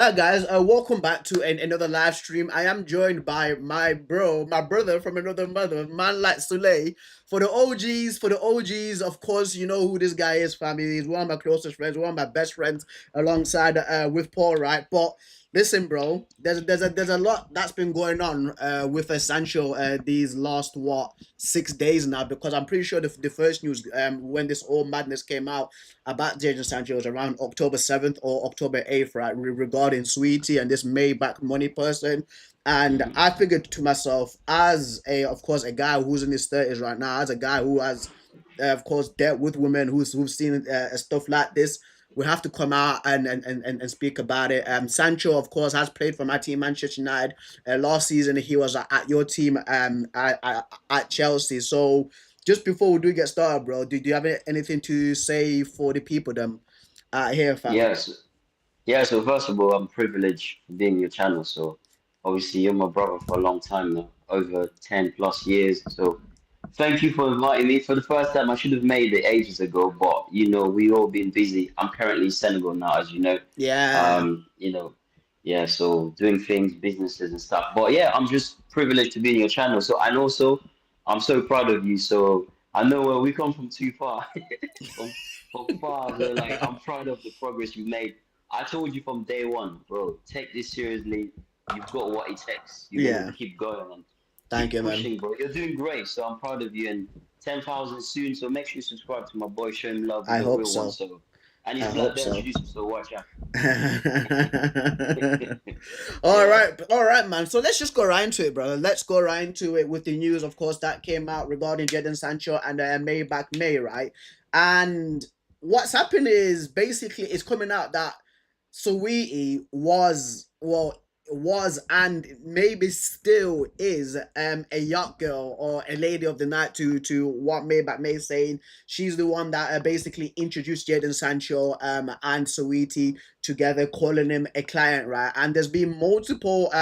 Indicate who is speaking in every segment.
Speaker 1: Hi guys, welcome back to another live stream. I am joined by my brother from another mother, man like Soleil. For the OGs, of course, you know who this guy is, family. He's one of my closest friends, one of my best friends, alongside with Paul, right? But listen, bro, there's a lot that's been going on with Sancho these last 6 days now, because I'm pretty sure the first news when this whole madness came out about Jadon Sancho was around October 7th or October 8th, right? Regarding Sweetie and this Maybach money person. And
Speaker 2: Mhm.
Speaker 1: I figured to myself, as of course, a guy who's in his 30s right now, as a guy who has, of course, dealt with women who've seen stuff like this, we have to come out and speak about it. Sancho, of course, has played for my team, Manchester United. Last season, he was at your team at Chelsea. So just before we do get started, bro, do you have anything to say for the people them here, fam?
Speaker 2: Yes, yeah. So first of all, I'm privileged for being your channel. So obviously, you're my brother for a long time now, over 10 plus years. So thank you for inviting me. For the first time, I should have made it ages ago, but we all been busy. I'm currently in Senegal now, as you know.
Speaker 1: Yeah,
Speaker 2: Um, you know, yeah. So doing things, businesses and stuff. But yeah, I'm just privileged to be in your channel. So and also, I'm so proud of you. So I know we come from too far. from from far. So like I'm proud of the progress you made. I told you from day one, bro, take this seriously. You've got what it takes. You're gonna
Speaker 1: yeah.
Speaker 2: keep going and
Speaker 1: Thank
Speaker 2: keep
Speaker 1: you, man.
Speaker 2: pushing, bro. You're doing great, so I'm proud of you. And 10,000 soon, so make sure you subscribe to my boy. Show him love.
Speaker 1: I
Speaker 2: He's a
Speaker 1: hope
Speaker 2: real one.
Speaker 1: so.
Speaker 2: So, and
Speaker 1: I
Speaker 2: he's black.
Speaker 1: hope
Speaker 2: They
Speaker 1: so.
Speaker 2: introduce him, so watch out.
Speaker 1: All
Speaker 2: Yeah.
Speaker 1: right, all right, man. So let's just go right into it, brother. Let's go right into it with the news, of course, that came out regarding Jadon Sancho and Maybach May, right? And what's happened is basically it's coming out that Saweetie was and maybe still is a yacht girl or a lady of the night to what Maybach May is saying. She's the one that basically introduced Jadon Sancho and Saweetie together, calling him a client, right? And there's been multiple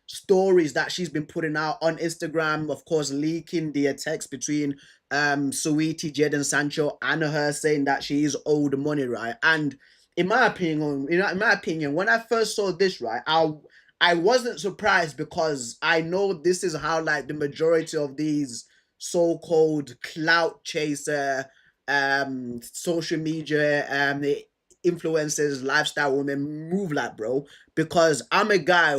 Speaker 1: stories that she's been putting out on Instagram, of course, leaking the text between Saweetie, Jadon Sancho, and her, saying that she is owed money, right? And in my opinion, when I first saw this, right, I wasn't surprised, because I know this is how like the majority of these so-called clout chaser social media influencers, lifestyle women move like, bro. Because I'm a guy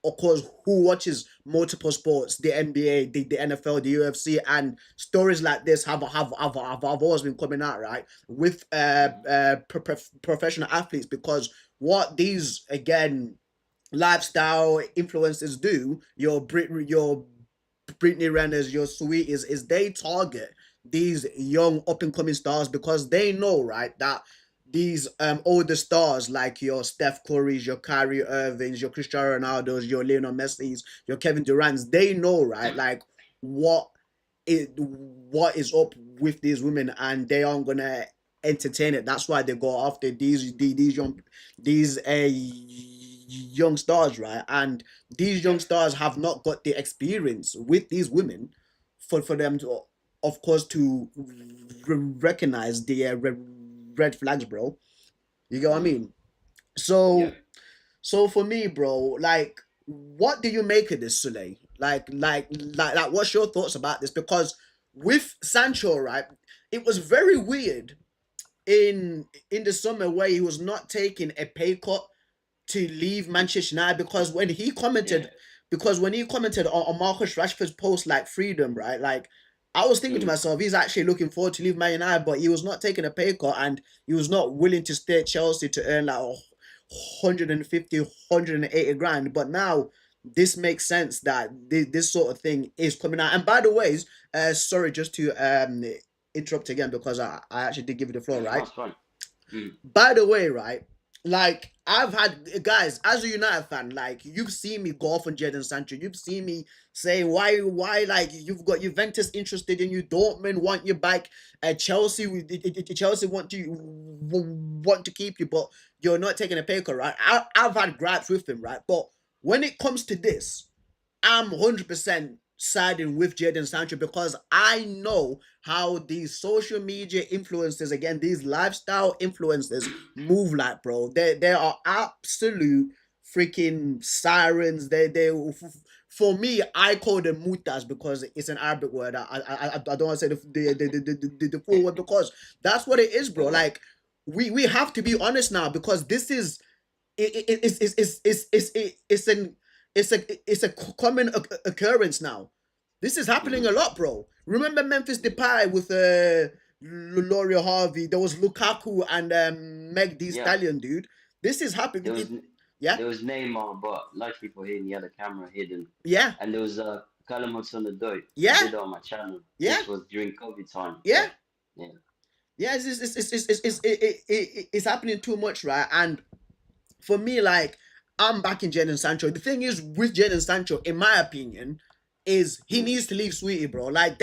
Speaker 1: of course, who watches multiple sports, the NBA, the NFL, the UFC, and stories like this have always been coming out, right, with professional athletes, because what these, again, lifestyle influencers do, your Britney Renners, your Sweet, is they target these young up and coming stars, because they know, right, that these older stars like your Steph Curry's, your Kyrie Irving's, your Cristiano Ronaldo's, your Lionel Messi's, your Kevin Durant's, they know, right, like what what is up with these women, and they aren't gonna entertain it. That's why they go after these young stars, right? And these young
Speaker 2: Yep.
Speaker 1: stars have not got the experience with these women for them to, of course, to recognize the red flags, bro. You get what I
Speaker 2: Mm.
Speaker 1: mean? So,
Speaker 2: Yep.
Speaker 1: so for me, bro, like, what do you make of this, Sule? Like, what's your thoughts about this? Because with Sancho, right, it was very weird in the summer where he was not taking a pay cut to leave Manchester United,
Speaker 2: Yeah.
Speaker 1: because when he commented on Marcus Rashford's post, like, freedom, right? Like, I was thinking to
Speaker 2: Mm.
Speaker 1: myself, he's actually looking forward to leave Man United, but he was not taking a pay cut, and he was not willing to stay at Chelsea to earn like 150, 180 grand. But now this makes sense that this sort of thing is coming out. And by the way, sorry, just to interrupt again, because I actually did give you the floor,
Speaker 2: No,
Speaker 1: right?
Speaker 2: it's fine. Mm.
Speaker 1: By the way, right? Like, I've had guys, as a United fan, like, you've seen me go off on Jadon Sancho. You've seen me say why, like, you've got Juventus interested in you, Dortmund want you back, Chelsea want to keep you, but you're not taking a pay cut, right? I've had gripes with him, right? But when it comes to this, I'm 100%. siding with Jadon Sancho because I know how these social media influencers, again, these lifestyle influencers move like, bro. They are absolute freaking sirens. For me, I call them mutas because it's an Arabic word. I don't want to say the full word because that's what it is, bro.
Speaker 2: Okay.
Speaker 1: Like we have to be honest now because this is it's an it's a common occurrence now. This is happening a
Speaker 2: Mm.
Speaker 1: lot, bro. Remember Memphis Depay with L'Oreal Harvey. There was Lukaku and Meg Thee
Speaker 2: Yeah.
Speaker 1: Stallion, dude. This is
Speaker 2: There
Speaker 1: happening.
Speaker 2: was
Speaker 1: Yeah,
Speaker 2: there was Neymar, but luckily for him, he had a camera hidden.
Speaker 1: yeah,
Speaker 2: And there was Callum Hudson-Odoi. I
Speaker 1: yeah,
Speaker 2: did it on my channel.
Speaker 1: yeah,
Speaker 2: This was during COVID time.
Speaker 1: yeah,
Speaker 2: But yeah,
Speaker 1: yeah. It's happening too much, right? And for me, like I'm backing Jadon Sancho. The thing is with Jadon Sancho, in my opinion, is he
Speaker 2: mm,
Speaker 1: needs to leave Sweetie, bro. Like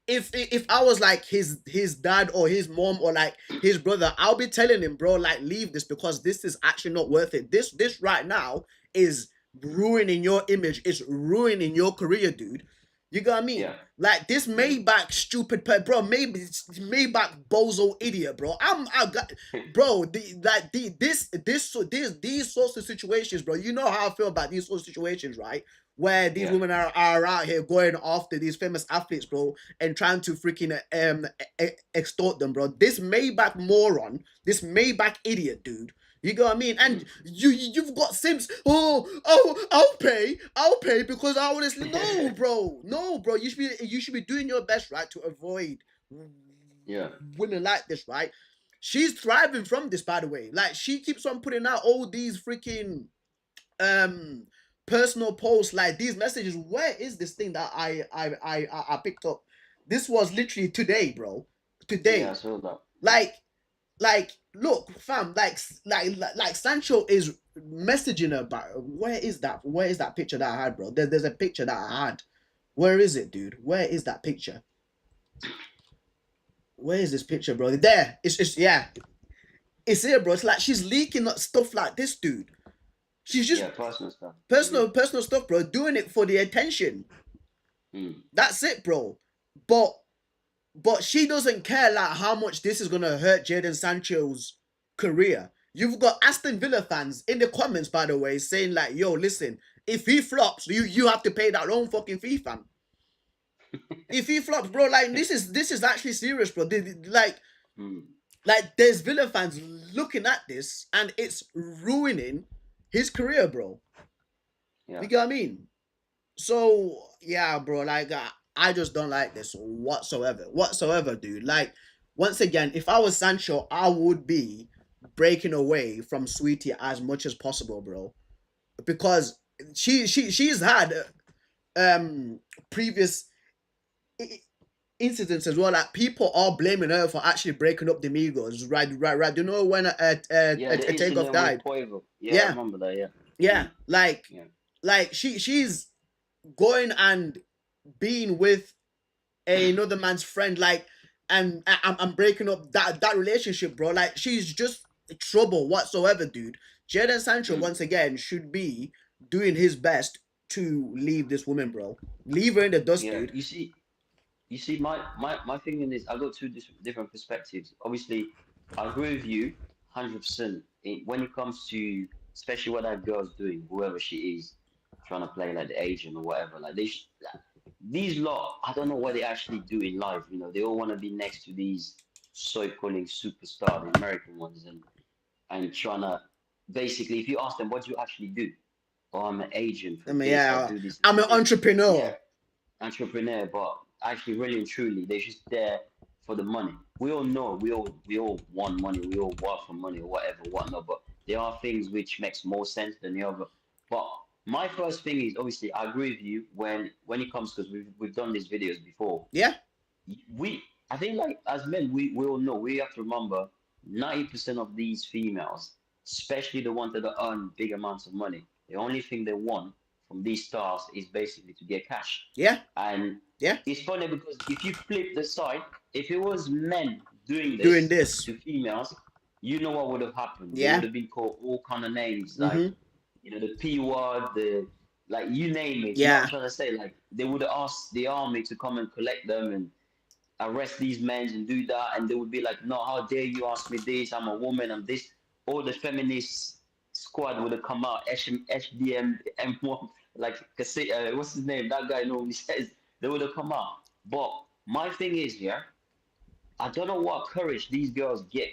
Speaker 1: if I was like his dad or his mom or like his brother, I'll be telling him, bro, like leave this because this is actually not worth it. This right now is ruining your image. It's ruining your career, dude. You got what I mean?
Speaker 2: yeah,
Speaker 1: Like this
Speaker 2: mm,
Speaker 1: Maybach stupid bro, maybe it's Maybach bozo idiot, bro. I got bro, these sorts of situations, bro. You know how I feel about these sorts of situations, right? Where these
Speaker 2: yeah,
Speaker 1: women are out here going after these famous athletes, bro, and trying to freaking extort them, bro. This Maybach moron, this Maybach idiot, dude. You know what I mean? And
Speaker 2: mm.
Speaker 1: you've got Sims. I'll pay because I honestly no, bro, no, bro. You should be doing your best, right, to avoid
Speaker 2: Yeah,
Speaker 1: women like this, right? She's thriving from this, by the way. Like she keeps on putting out all these freaking um personal posts, like these messages. Where is this thing that I picked up? This was literally today, bro.
Speaker 2: yeah, I
Speaker 1: Today,
Speaker 2: saw that. Mm,
Speaker 1: like look, fam, like Sancho is messaging her back. Where is that picture that I had, bro? There's a picture that I had. Where is it, dude? Where is that picture? Where is this picture, bro? There. It's yeah. It's here, bro. It's like she's leaking stuff like this, dude. She's just
Speaker 2: yeah, personal stuff. Mm,
Speaker 1: personal stuff, bro. Doing it for the attention.
Speaker 2: mm,
Speaker 1: That's it, bro. But she doesn't care like how much this is gonna hurt Jadon Sancho's career. You've got Aston Villa fans in the comments, by the way, saying like, "Yo, listen, if he flops, you have to pay that own fucking fee, fam. If he flops, bro, like this is actually serious, bro.
Speaker 2: mm,
Speaker 1: Like there's Villa fans looking at this, and it's ruining his career, bro.
Speaker 2: yeah,
Speaker 1: You get what I mean? So yeah, bro. Like I just don't like this whatsoever, dude. Like once again, if I was Sancho, I would be breaking away from Sweetie as much as possible, bro, because she's had um previous incidents as well. Like people are blaming her for actually breaking up the Migos, right. You know when
Speaker 2: yeah. The
Speaker 1: Takeoff
Speaker 2: incident with
Speaker 1: died?
Speaker 2: Quavo. Yeah, I
Speaker 1: Yeah,
Speaker 2: remember that. Yeah,
Speaker 1: yeah.
Speaker 2: mm,
Speaker 1: Like
Speaker 2: yeah,
Speaker 1: she's going and being with another man's friend, like, and I'm breaking up that relationship, bro. Like, she's just trouble whatsoever, dude. Jadon Sancho,
Speaker 2: mm,
Speaker 1: once again, should be doing his best to leave this woman, bro. Leave her in the dust,
Speaker 2: yeah.
Speaker 1: dude.
Speaker 2: You see, my thing in this, I got two different perspectives. Obviously, I agree with you 100% when it comes to, especially what that girl's doing, whoever she is, trying to play like the agent or whatever. Like these lot, I don't know what they actually do in life. You know, they all want to be next to these so-calling superstar, the American ones, and trying to basically, if you ask them, what do you actually do? Oh, I'm an agent for
Speaker 1: I mean,
Speaker 2: this. I
Speaker 1: yeah,
Speaker 2: do this,
Speaker 1: I'm
Speaker 2: this,
Speaker 1: an
Speaker 2: this. Yeah,
Speaker 1: entrepreneur.
Speaker 2: entrepreneur, but actually, really and truly, they're just there for the money. We all know, we all want money, we all work for money or whatever, whatnot. But there are things which makes more sense than the other. But my first thing is obviously I agree with you when it comes because we've done these videos before.
Speaker 1: Yeah,
Speaker 2: We I think like as men we all know we have to remember 90% of these females, especially the ones that earn big amounts of money, the only thing they want from these stars is basically to get cash.
Speaker 1: yeah,
Speaker 2: And
Speaker 1: yeah.
Speaker 2: it's funny because if you flip the side, if it was men doing
Speaker 1: Doing
Speaker 2: this
Speaker 1: this.
Speaker 2: to females, you know what would have happened. They would
Speaker 1: Yeah.
Speaker 2: have been called all kind of names like,
Speaker 1: Mm-hmm.
Speaker 2: the P word, like you name it. You know what I'm
Speaker 1: Yeah.
Speaker 2: trying to say? Like they would ask the army to come and collect them and arrest these men and do that, and they would be like, "No, how dare you ask me this? I'm a woman. I'm this." All the feminist squad would have come out, HDM, M1, like what's his name? That guy normally says they would have come out. But my thing is, yeah, I don't know what courage these girls get,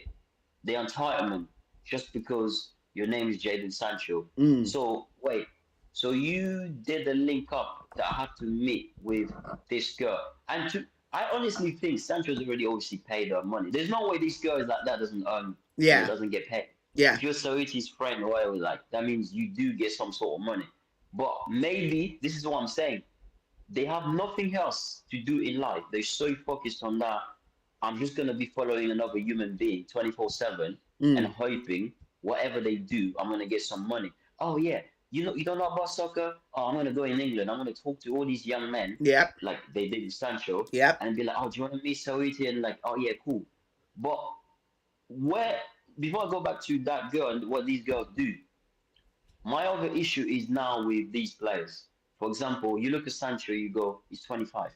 Speaker 2: the entitlement, just because your name is Jadon Sancho.
Speaker 1: Mm.
Speaker 2: So wait, so you did a link up that I have to meet with this girl, and I honestly think Sancho's already obviously paid her money. There's no way this girl is like that doesn't earn,
Speaker 1: Yeah.
Speaker 2: doesn't get paid.
Speaker 1: Yeah.
Speaker 2: If you're Saoiti's friend or whatever, like that means you do get some sort of money. But maybe this is what I'm saying. They have nothing else to do in life. They're so focused on that. I'm just gonna be following another human being 24/7 and
Speaker 1: Mm.
Speaker 2: hoping whatever they do, I'm gonna get some money. Oh yeah, you don't know about soccer? Oh, I'm gonna go in England. I'm gonna talk to all these young men
Speaker 1: Yep.
Speaker 2: like they did in Sancho
Speaker 1: Yep.
Speaker 2: and be like, oh, do you want to meet Saudi? And like, oh yeah, cool. But where before I go back to that girl and what these girls do, my other issue is now with these players. For example, you look at Sancho, you go, he's 25.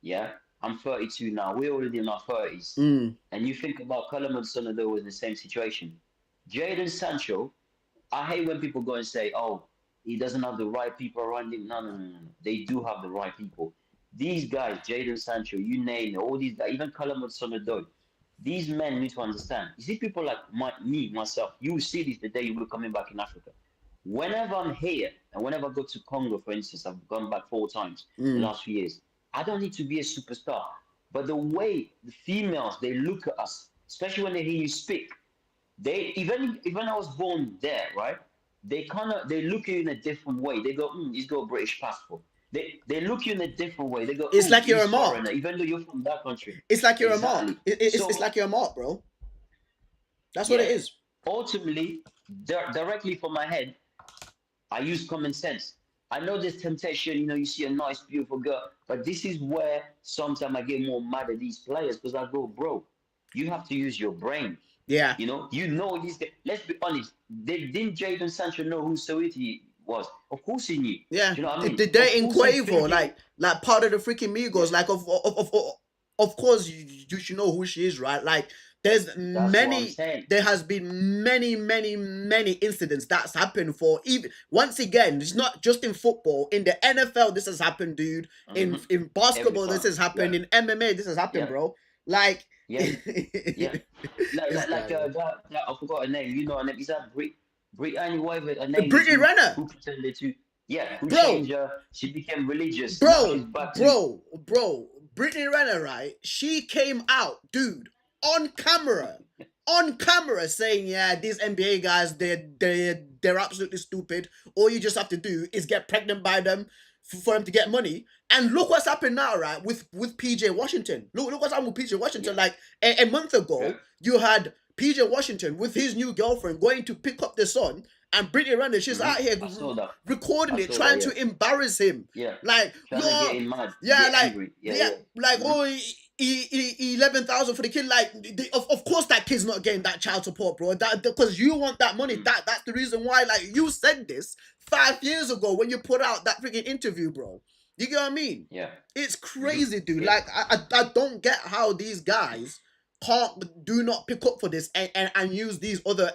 Speaker 2: Yeah, I'm 32 now. We're already in our 30s.
Speaker 1: Mm.
Speaker 2: And you think about Coleman Sonado was in the same situation. Jadon Sancho, I hate when people go and say, oh, he doesn't have the right people around him. No, no, no, no. No. They do have the right people. These guys, Jadon Sancho, you name it, all these guys, even Coleman Sonado, these men need to understand. You see people like me, myself, you will see this the day you will coming back in Africa. Whenever I'm here and whenever I go to Congo, for instance, I've gone back 4 times in the
Speaker 1: Mm.
Speaker 2: last few years. I don't need to be a superstar, but the way the females they look at us, especially when they hear you speak, they even I was born there, right? They look at you in a different way. They go, he's got a British passport. They look at you in a different way. They go,
Speaker 1: It's
Speaker 2: oh,
Speaker 1: like you're a
Speaker 2: he's foreigner,
Speaker 1: mark.
Speaker 2: even though you're from that country.
Speaker 1: It's like you're a mark.
Speaker 2: Exactly.
Speaker 1: It's
Speaker 2: So
Speaker 1: like you're a mark, bro. That's what it
Speaker 2: yeah,
Speaker 1: is.
Speaker 2: ultimately, directly from my head, I use common sense. I know there's temptation, you see a nice, beautiful girl, but this is where sometimes I get more mad at these players because I go, bro, you have to use your brain.
Speaker 1: Yeah.
Speaker 2: These guys. Let's be honest. Didn't Jadon Sancho know who Saweetie was? Of course he knew.
Speaker 1: Yeah.
Speaker 2: Do you know what I mean?
Speaker 1: They're
Speaker 2: Of
Speaker 1: in
Speaker 2: course he's
Speaker 1: Quavo,
Speaker 2: thinking,
Speaker 1: like part of the freaking
Speaker 2: yeah,
Speaker 1: Migos. Like of course you should know who she is, right? Like
Speaker 2: that's what I'm saying.
Speaker 1: there has been many incidents that's happened for even once again, it's not just in football, in the NFL this has happened, dude.
Speaker 2: Hmm.
Speaker 1: In
Speaker 2: Every
Speaker 1: basketball this
Speaker 2: time.
Speaker 1: has happened,
Speaker 2: Yeah,
Speaker 1: in MMA this has happened,
Speaker 2: yeah,
Speaker 1: bro. Like
Speaker 2: yeah, yeah.
Speaker 1: this guy, man.
Speaker 2: That I forgot her name. You know her name. Is that Brittany, whatever her name is,
Speaker 1: Brittany Renner.
Speaker 2: who pretended to, yeah, who
Speaker 1: Bro,
Speaker 2: changed her. She became religious. Now she's
Speaker 1: bro,
Speaker 2: back to,
Speaker 1: bro, Brittany Renner, right? She came out, dude, on camera, saying, "Yeah, these NBA guys, they're absolutely stupid. All you just have to do is get pregnant by them for them to get money." And look what's happened now, right? With PJ Washington. Look what's happened with PJ
Speaker 2: yeah,
Speaker 1: Washington. Like a month
Speaker 2: yeah.
Speaker 1: ago, you had PJ Washington with his new girlfriend going to pick up the son, and Brittany Renner, she's
Speaker 2: Hmm.
Speaker 1: out here
Speaker 2: I saw that.
Speaker 1: recording
Speaker 2: I
Speaker 1: it,
Speaker 2: saw that.
Speaker 1: trying
Speaker 2: Yeah,
Speaker 1: to embarrass him.
Speaker 2: yeah.
Speaker 1: Like,
Speaker 2: Trying to get
Speaker 1: yo,
Speaker 2: him mad,
Speaker 1: yeah,
Speaker 2: get
Speaker 1: like,
Speaker 2: angry. Yeah,
Speaker 1: yeah,
Speaker 2: yeah.
Speaker 1: like,
Speaker 2: Hmm.
Speaker 1: oh, 11,000 for the kid. Like, of course, that kid's not getting that child support, bro. That because you want that money.
Speaker 2: Hmm.
Speaker 1: That's the reason why. Like, you said this 5 years ago when you put out that freaking interview, bro. You get what I mean?
Speaker 2: Yeah.
Speaker 1: It's
Speaker 2: Hmm.
Speaker 1: crazy, dude.
Speaker 2: Yeah.
Speaker 1: Like, I don't get how these guys do not pick up for this and use these other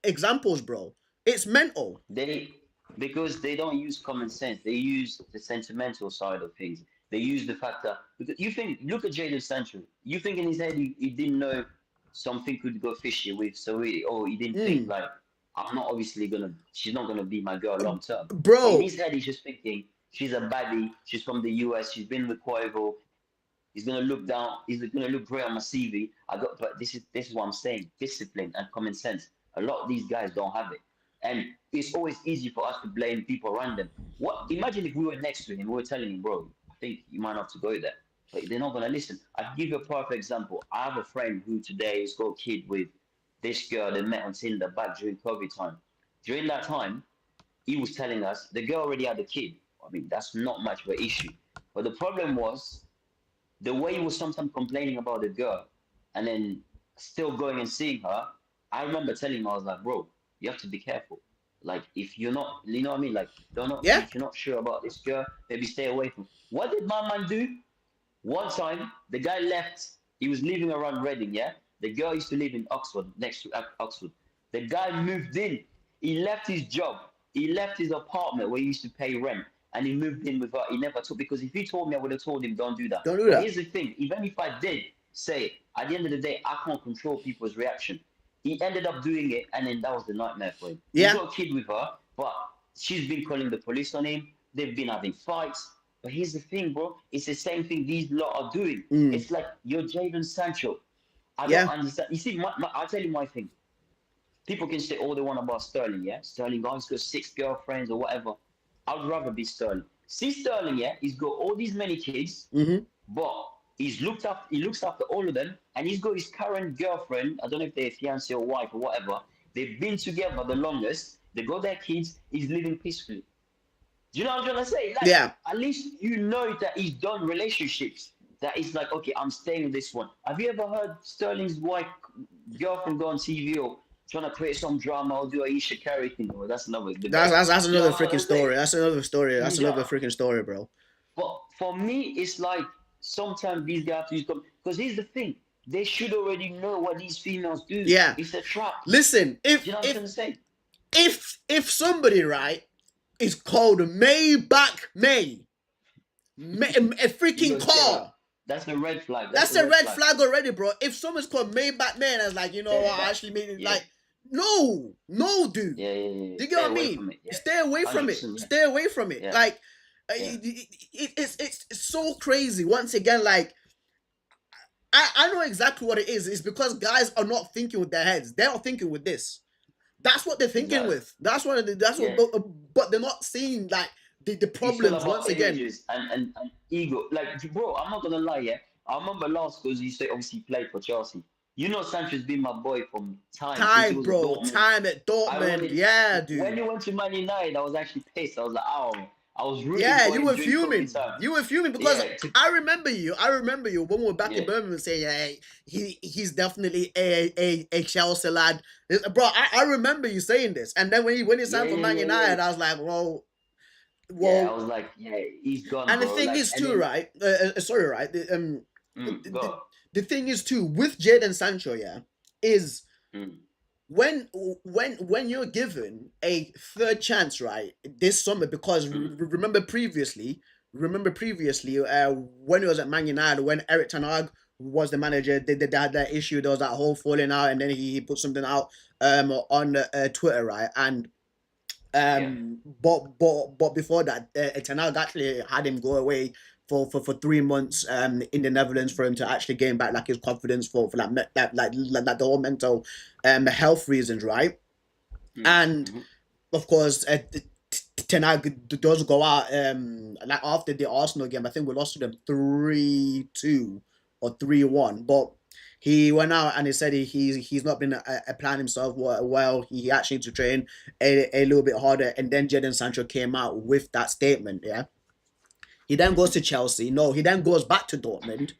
Speaker 1: examples, bro. It's mental.
Speaker 2: They because they don't use common sense. They use the sentimental side of things. They use the fact that because you think look at Jadon Sancho. You think in his head he didn't know something could go fishy with so he didn't think
Speaker 1: Mm.
Speaker 2: like I'm not obviously gonna she's not gonna be my girl long term. But in
Speaker 1: Bro,
Speaker 2: his head he's just thinking she's a baddie, she's from the US, she's been with Quavo, he's gonna look down, he's gonna look great on my CV. But this is what I'm saying. Discipline and common sense. A lot of these guys don't have it. And it's always easy for us to blame people around them. What imagine if we were next to him, we were telling him, bro, I think you might have to go there. But they're not gonna listen. I can give you a perfect example. I have a friend who today has got a kid with this girl they met on Tinder back during COVID time. During that time, he was telling us the girl already had a kid. I mean, that's not much of an issue. But the problem was the way he was sometimes complaining about the girl and then still going and seeing her. I remember telling him, I was like, bro, you have to be careful. Like if you're not, you know what I mean? Like you're not,
Speaker 1: Yeah,
Speaker 2: if you're not sure about this girl, maybe stay away from. What did my man do? One time, the guy left. He was living around Reading. Yeah, the girl used to live in Oxford, next to Oxford. The guy moved in. He left his job. He left his apartment where he used to pay rent, and he moved in with her. He never took, because if he told me, I would have told him, don't do that.
Speaker 1: don't do
Speaker 2: But
Speaker 1: that.
Speaker 2: here's the thing: even if I did say it, at the end of the day, I can't control people's reaction. He ended up doing it, and then that was the nightmare for him. He's
Speaker 1: Yeah.
Speaker 2: got a kid with her, but she's been calling the police on him. They've been having fights. But here's the thing, bro. It's the same thing these lot are doing.
Speaker 1: Mm.
Speaker 2: It's like you're Jadon Sancho. I don't
Speaker 1: Yeah.
Speaker 2: understand. You see, I'll tell you my thing. People can say all they want about Sterling, yeah? Sterling, oh, he's got 6 girlfriends or whatever. I'd rather be Sterling. See Sterling, yeah? He's got all these many kids,
Speaker 1: Mm-hmm.
Speaker 2: but he looks after all of them, and he's got his current girlfriend. I don't know if they're fiance or wife or whatever. They've been together the longest. They got their kids. He's living peacefully. Do you know what I'm trying to say? Like,
Speaker 1: Yeah.
Speaker 2: at least you know that he's done relationships. That it's like, okay, I'm staying with this one. Have you ever heard Sterling's wife, girlfriend go on TV or trying to create some drama or do a Isha Carey thing? Or that's another debate.
Speaker 1: That's
Speaker 2: Do you
Speaker 1: another
Speaker 2: know what
Speaker 1: freaking
Speaker 2: I'm saying?
Speaker 1: story. That's another story. That's
Speaker 2: Yeah.
Speaker 1: another freaking story, bro.
Speaker 2: But for me, it's like sometimes these guys have to use because here's the thing: they should already know what these females do.
Speaker 1: Yeah.
Speaker 2: It's a trap.
Speaker 1: Listen,
Speaker 2: Do you know what I'm trying to say?
Speaker 1: if somebody, right, is called Maybach a
Speaker 2: You
Speaker 1: freaking
Speaker 2: go step
Speaker 1: car.
Speaker 2: up. That's a red flag. That's
Speaker 1: That's
Speaker 2: a
Speaker 1: a
Speaker 2: red
Speaker 1: red
Speaker 2: flag.
Speaker 1: flag already, bro. If someone's called Maybach Man, as like, you know
Speaker 2: Step
Speaker 1: what, I
Speaker 2: back.
Speaker 1: actually mean it,
Speaker 2: Yeah.
Speaker 1: like, no, no, dude.
Speaker 2: Yeah.
Speaker 1: Do you get
Speaker 2: Stay
Speaker 1: what I
Speaker 2: away
Speaker 1: mean?
Speaker 2: from it. Yeah.
Speaker 1: Stay away from it.
Speaker 2: 100%. Yeah.
Speaker 1: Stay away from it.
Speaker 2: Yeah.
Speaker 1: Like,
Speaker 2: Yeah.
Speaker 1: it's so crazy. Once again, like, I know exactly what it is. It's because guys are not thinking with their heads. They're not thinking with this. That's what they're thinking
Speaker 2: Exactly.
Speaker 1: with. That's what.
Speaker 2: Yeah.
Speaker 1: But they're not seeing like the
Speaker 2: It's all
Speaker 1: problems.
Speaker 2: about
Speaker 1: Once again,
Speaker 2: images and ego. Like, bro, I'm not gonna lie. Yeah. I remember last because you say obviously he played for Chelsea. You know, Sancho's been my boy from time since he
Speaker 1: time,
Speaker 2: was at
Speaker 1: bro,
Speaker 2: Dortmund.
Speaker 1: time at
Speaker 2: I
Speaker 1: Dortmund.
Speaker 2: wanted
Speaker 1: Yeah,
Speaker 2: when
Speaker 1: dude.
Speaker 2: he went to Man United, I was actually pissed. I was like, oh, I was rooting
Speaker 1: Yeah,
Speaker 2: for
Speaker 1: you
Speaker 2: him
Speaker 1: were
Speaker 2: during COVID
Speaker 1: fuming.
Speaker 2: time.
Speaker 1: You were fuming because
Speaker 2: Yeah,
Speaker 1: I remember you. I remember you when we were back in
Speaker 2: yeah,
Speaker 1: Birmingham saying, "Hey, he's definitely a Chelsea lad." Bro, I remember you saying this, and then when he signed for Man
Speaker 2: yeah.
Speaker 1: United, I was like, "Whoa,
Speaker 2: Yeah, I
Speaker 1: whoa."
Speaker 2: was like, yeah, he's gone,
Speaker 1: And the
Speaker 2: bro.
Speaker 1: thing
Speaker 2: Like,
Speaker 1: is
Speaker 2: and
Speaker 1: too,
Speaker 2: then
Speaker 1: right? Sorry, right?
Speaker 2: go.
Speaker 1: The thing is too with Jadon Sancho, yeah, is
Speaker 2: Mm,
Speaker 1: when when you're given a third chance, right, this summer, because
Speaker 2: mm,
Speaker 1: remember previously, when he was at Man United, when Eric Ten Hag was the manager, they had that issue. There was that whole falling out, and then he put something out on Twitter, right, and
Speaker 2: yeah,
Speaker 1: but before that, Ten Hag actually had him go away for 3 months in the Netherlands for him to actually gain back like his confidence for like the whole mental health reasons, right? And
Speaker 2: mm.
Speaker 1: of course, Ten Hag does go out like after the Arsenal game. I think we lost to them 3-2 or 3-1, but he went out and he said he's not been applying himself well. He actually needs to train a little bit harder. And then Jadon Sancho came out with that statement. Yeah, he then goes to Chelsea. No, he then goes back to Dortmund,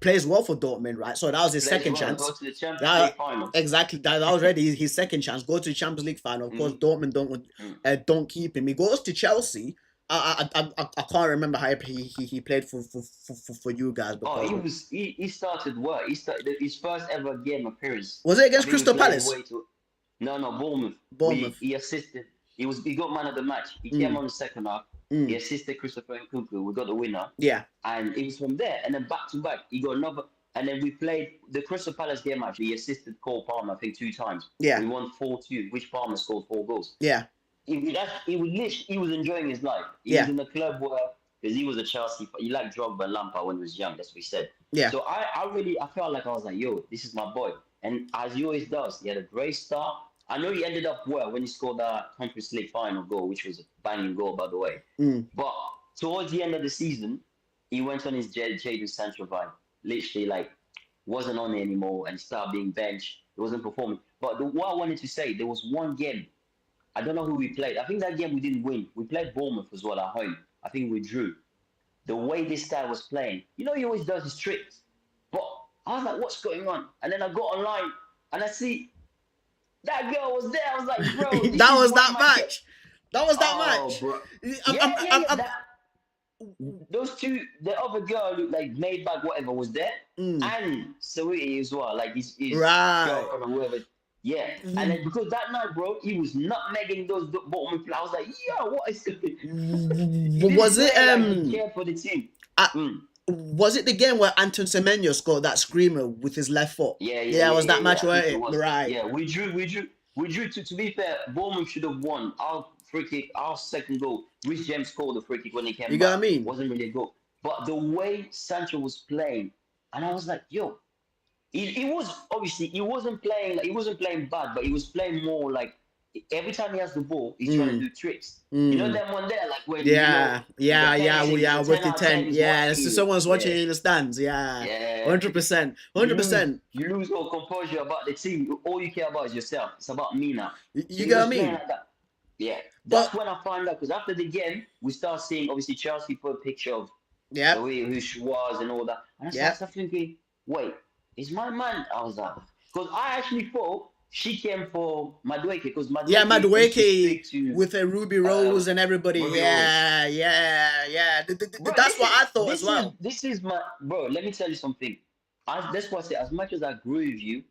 Speaker 1: plays well for Dortmund, right? So that was his
Speaker 2: Plays
Speaker 1: second
Speaker 2: well. Go
Speaker 1: chance.
Speaker 2: to the Champions
Speaker 1: That
Speaker 2: League final.
Speaker 1: exactly that was already his second chance. Go to the Champions League final. Of course,
Speaker 2: Mm,
Speaker 1: Dortmund
Speaker 2: mm.
Speaker 1: don't keep him. He goes to Chelsea. I can't remember how he played for you guys
Speaker 2: Oh,
Speaker 1: because
Speaker 2: he started what? He started his first ever game appearance.
Speaker 1: was it
Speaker 2: I
Speaker 1: against
Speaker 2: think we
Speaker 1: Crystal
Speaker 2: played
Speaker 1: Palace?
Speaker 2: away to no Bournemouth. We
Speaker 1: Bournemouth.
Speaker 2: he assisted. He got man of the match. He came
Speaker 1: Mm,
Speaker 2: on the second half. He
Speaker 1: mm,
Speaker 2: assisted Christopher Nkunku. We got the winner,
Speaker 1: yeah,
Speaker 2: and it was from there. And then back to back, he got another. And then we played the Crystal Palace game. Actually, he assisted Cole Palmer. I think 2 times.
Speaker 1: yeah,
Speaker 2: We won 4-2. Which Palmer scored 4 goals.
Speaker 1: yeah,
Speaker 2: He was enjoying his life. He was
Speaker 1: yeah,
Speaker 2: in a club where because he was a Chelsea. He liked Drogba and Lampard when he was young. That's what he said.
Speaker 1: yeah,
Speaker 2: So I felt like I was like, yo, this is my boy. And as he always does, he had a great start. I know he ended up well when he scored that Conference League final goal, which was a banging goal, by the way.
Speaker 1: mm,
Speaker 2: But towards the end of the season, he went on his Jadon Sancho vibe. Literally, like, wasn't on it anymore and started being benched. He wasn't performing. But what I wanted to say, there was one game. I don't know who we played. I think that game we didn't win. We played Bournemouth as well at home. I think we drew. The way this guy was playing, he always does his tricks. But I was like, what's going on? And then I got online and I see That girl was there. I was like, bro, this
Speaker 1: That
Speaker 2: is
Speaker 1: was
Speaker 2: one of
Speaker 1: that
Speaker 2: my get.
Speaker 1: match. That was that
Speaker 2: Oh,
Speaker 1: match.
Speaker 2: bro.
Speaker 1: I'm,
Speaker 2: Yeah,
Speaker 1: I'm,
Speaker 2: yeah,
Speaker 1: I'm,
Speaker 2: yeah.
Speaker 1: I'm,
Speaker 2: That those two, the other girl, like made back whatever was there,
Speaker 1: mm,
Speaker 2: and Saweetie as well, like his
Speaker 1: right.
Speaker 2: girlfriend or whoever. Yeah, and then because that night, bro, he was nutmegging those bottom. I was like, yeah, what is? He didn't
Speaker 1: Was it
Speaker 2: play like he cared for the team.
Speaker 1: uh,
Speaker 2: Mm.
Speaker 1: was it the game where Anton Semenyo scored that screamer with his left foot?
Speaker 2: Yeah, yeah,
Speaker 1: Yeah, it
Speaker 2: yeah,
Speaker 1: was
Speaker 2: yeah,
Speaker 1: that
Speaker 2: yeah.
Speaker 1: match
Speaker 2: I
Speaker 1: where
Speaker 2: think it
Speaker 1: it
Speaker 2: was.
Speaker 1: right.
Speaker 2: Yeah, we drew. To be fair, Bournemouth should have won. Our free kick, our second goal. Rich James scored the free kick when he
Speaker 1: You
Speaker 2: came
Speaker 1: get
Speaker 2: back.
Speaker 1: what I mean?
Speaker 2: Wasn't really a goal, but the way Sancho was playing, and I was like, yo, he was obviously he wasn't playing bad, but he was playing more like every time he has the ball, he's trying to
Speaker 1: Mm,
Speaker 2: do tricks. You know
Speaker 1: mm.
Speaker 2: that one there, like when
Speaker 1: Yeah,
Speaker 2: the
Speaker 1: yeah, yeah, well,
Speaker 2: penalty,
Speaker 1: yeah.
Speaker 2: the
Speaker 1: With
Speaker 2: ten
Speaker 1: the
Speaker 2: out of ten
Speaker 1: 10,
Speaker 2: is
Speaker 1: yeah.
Speaker 2: watching
Speaker 1: So
Speaker 2: you.
Speaker 1: someone's watching
Speaker 2: Yeah,
Speaker 1: you in the stands. Yeah,
Speaker 2: yeah.
Speaker 1: 100%,
Speaker 2: You
Speaker 1: 100%.
Speaker 2: lose all composure about the team. All you care about is yourself. It's about me now. So
Speaker 1: You
Speaker 2: he
Speaker 1: get what
Speaker 2: was
Speaker 1: I
Speaker 2: playing
Speaker 1: mean?
Speaker 2: like that. Yeah, that's
Speaker 1: But
Speaker 2: when I found out because after the game, we start seeing obviously Chelsea put a picture of
Speaker 1: yep,
Speaker 2: Sawi, who she was and all that, and I
Speaker 1: yep.
Speaker 2: started thinking, wait, is my man? I was like, because I actually thought she came for Madueke because
Speaker 1: Yeah,
Speaker 2: Madueke used to
Speaker 1: Madueke
Speaker 2: speak to
Speaker 1: with a Ruby Rose and everybody.
Speaker 2: Robbie Rose.
Speaker 1: Yeah, yeah, yeah.
Speaker 2: Bro,
Speaker 1: That's what I thought as well.
Speaker 2: this is my bro. Let me tell you something. That's why I say, as much as I agree with you,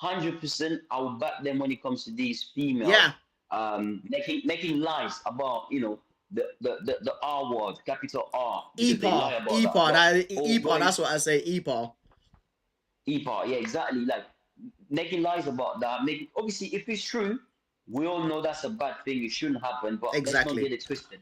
Speaker 2: 100%, I will back them when it comes to these females
Speaker 1: Yeah,
Speaker 2: making lies about the R word, capital R, because they lie
Speaker 1: EPA,
Speaker 2: about that.
Speaker 1: EPA,
Speaker 2: But
Speaker 1: EPA. That's
Speaker 2: always
Speaker 1: what I say, EPA.
Speaker 2: EPA, yeah, exactly. Like making lies about that. Making obviously, if it's true, we all know that's a bad thing. It shouldn't happen. But let's not
Speaker 1: Exactly.
Speaker 2: get it twisted.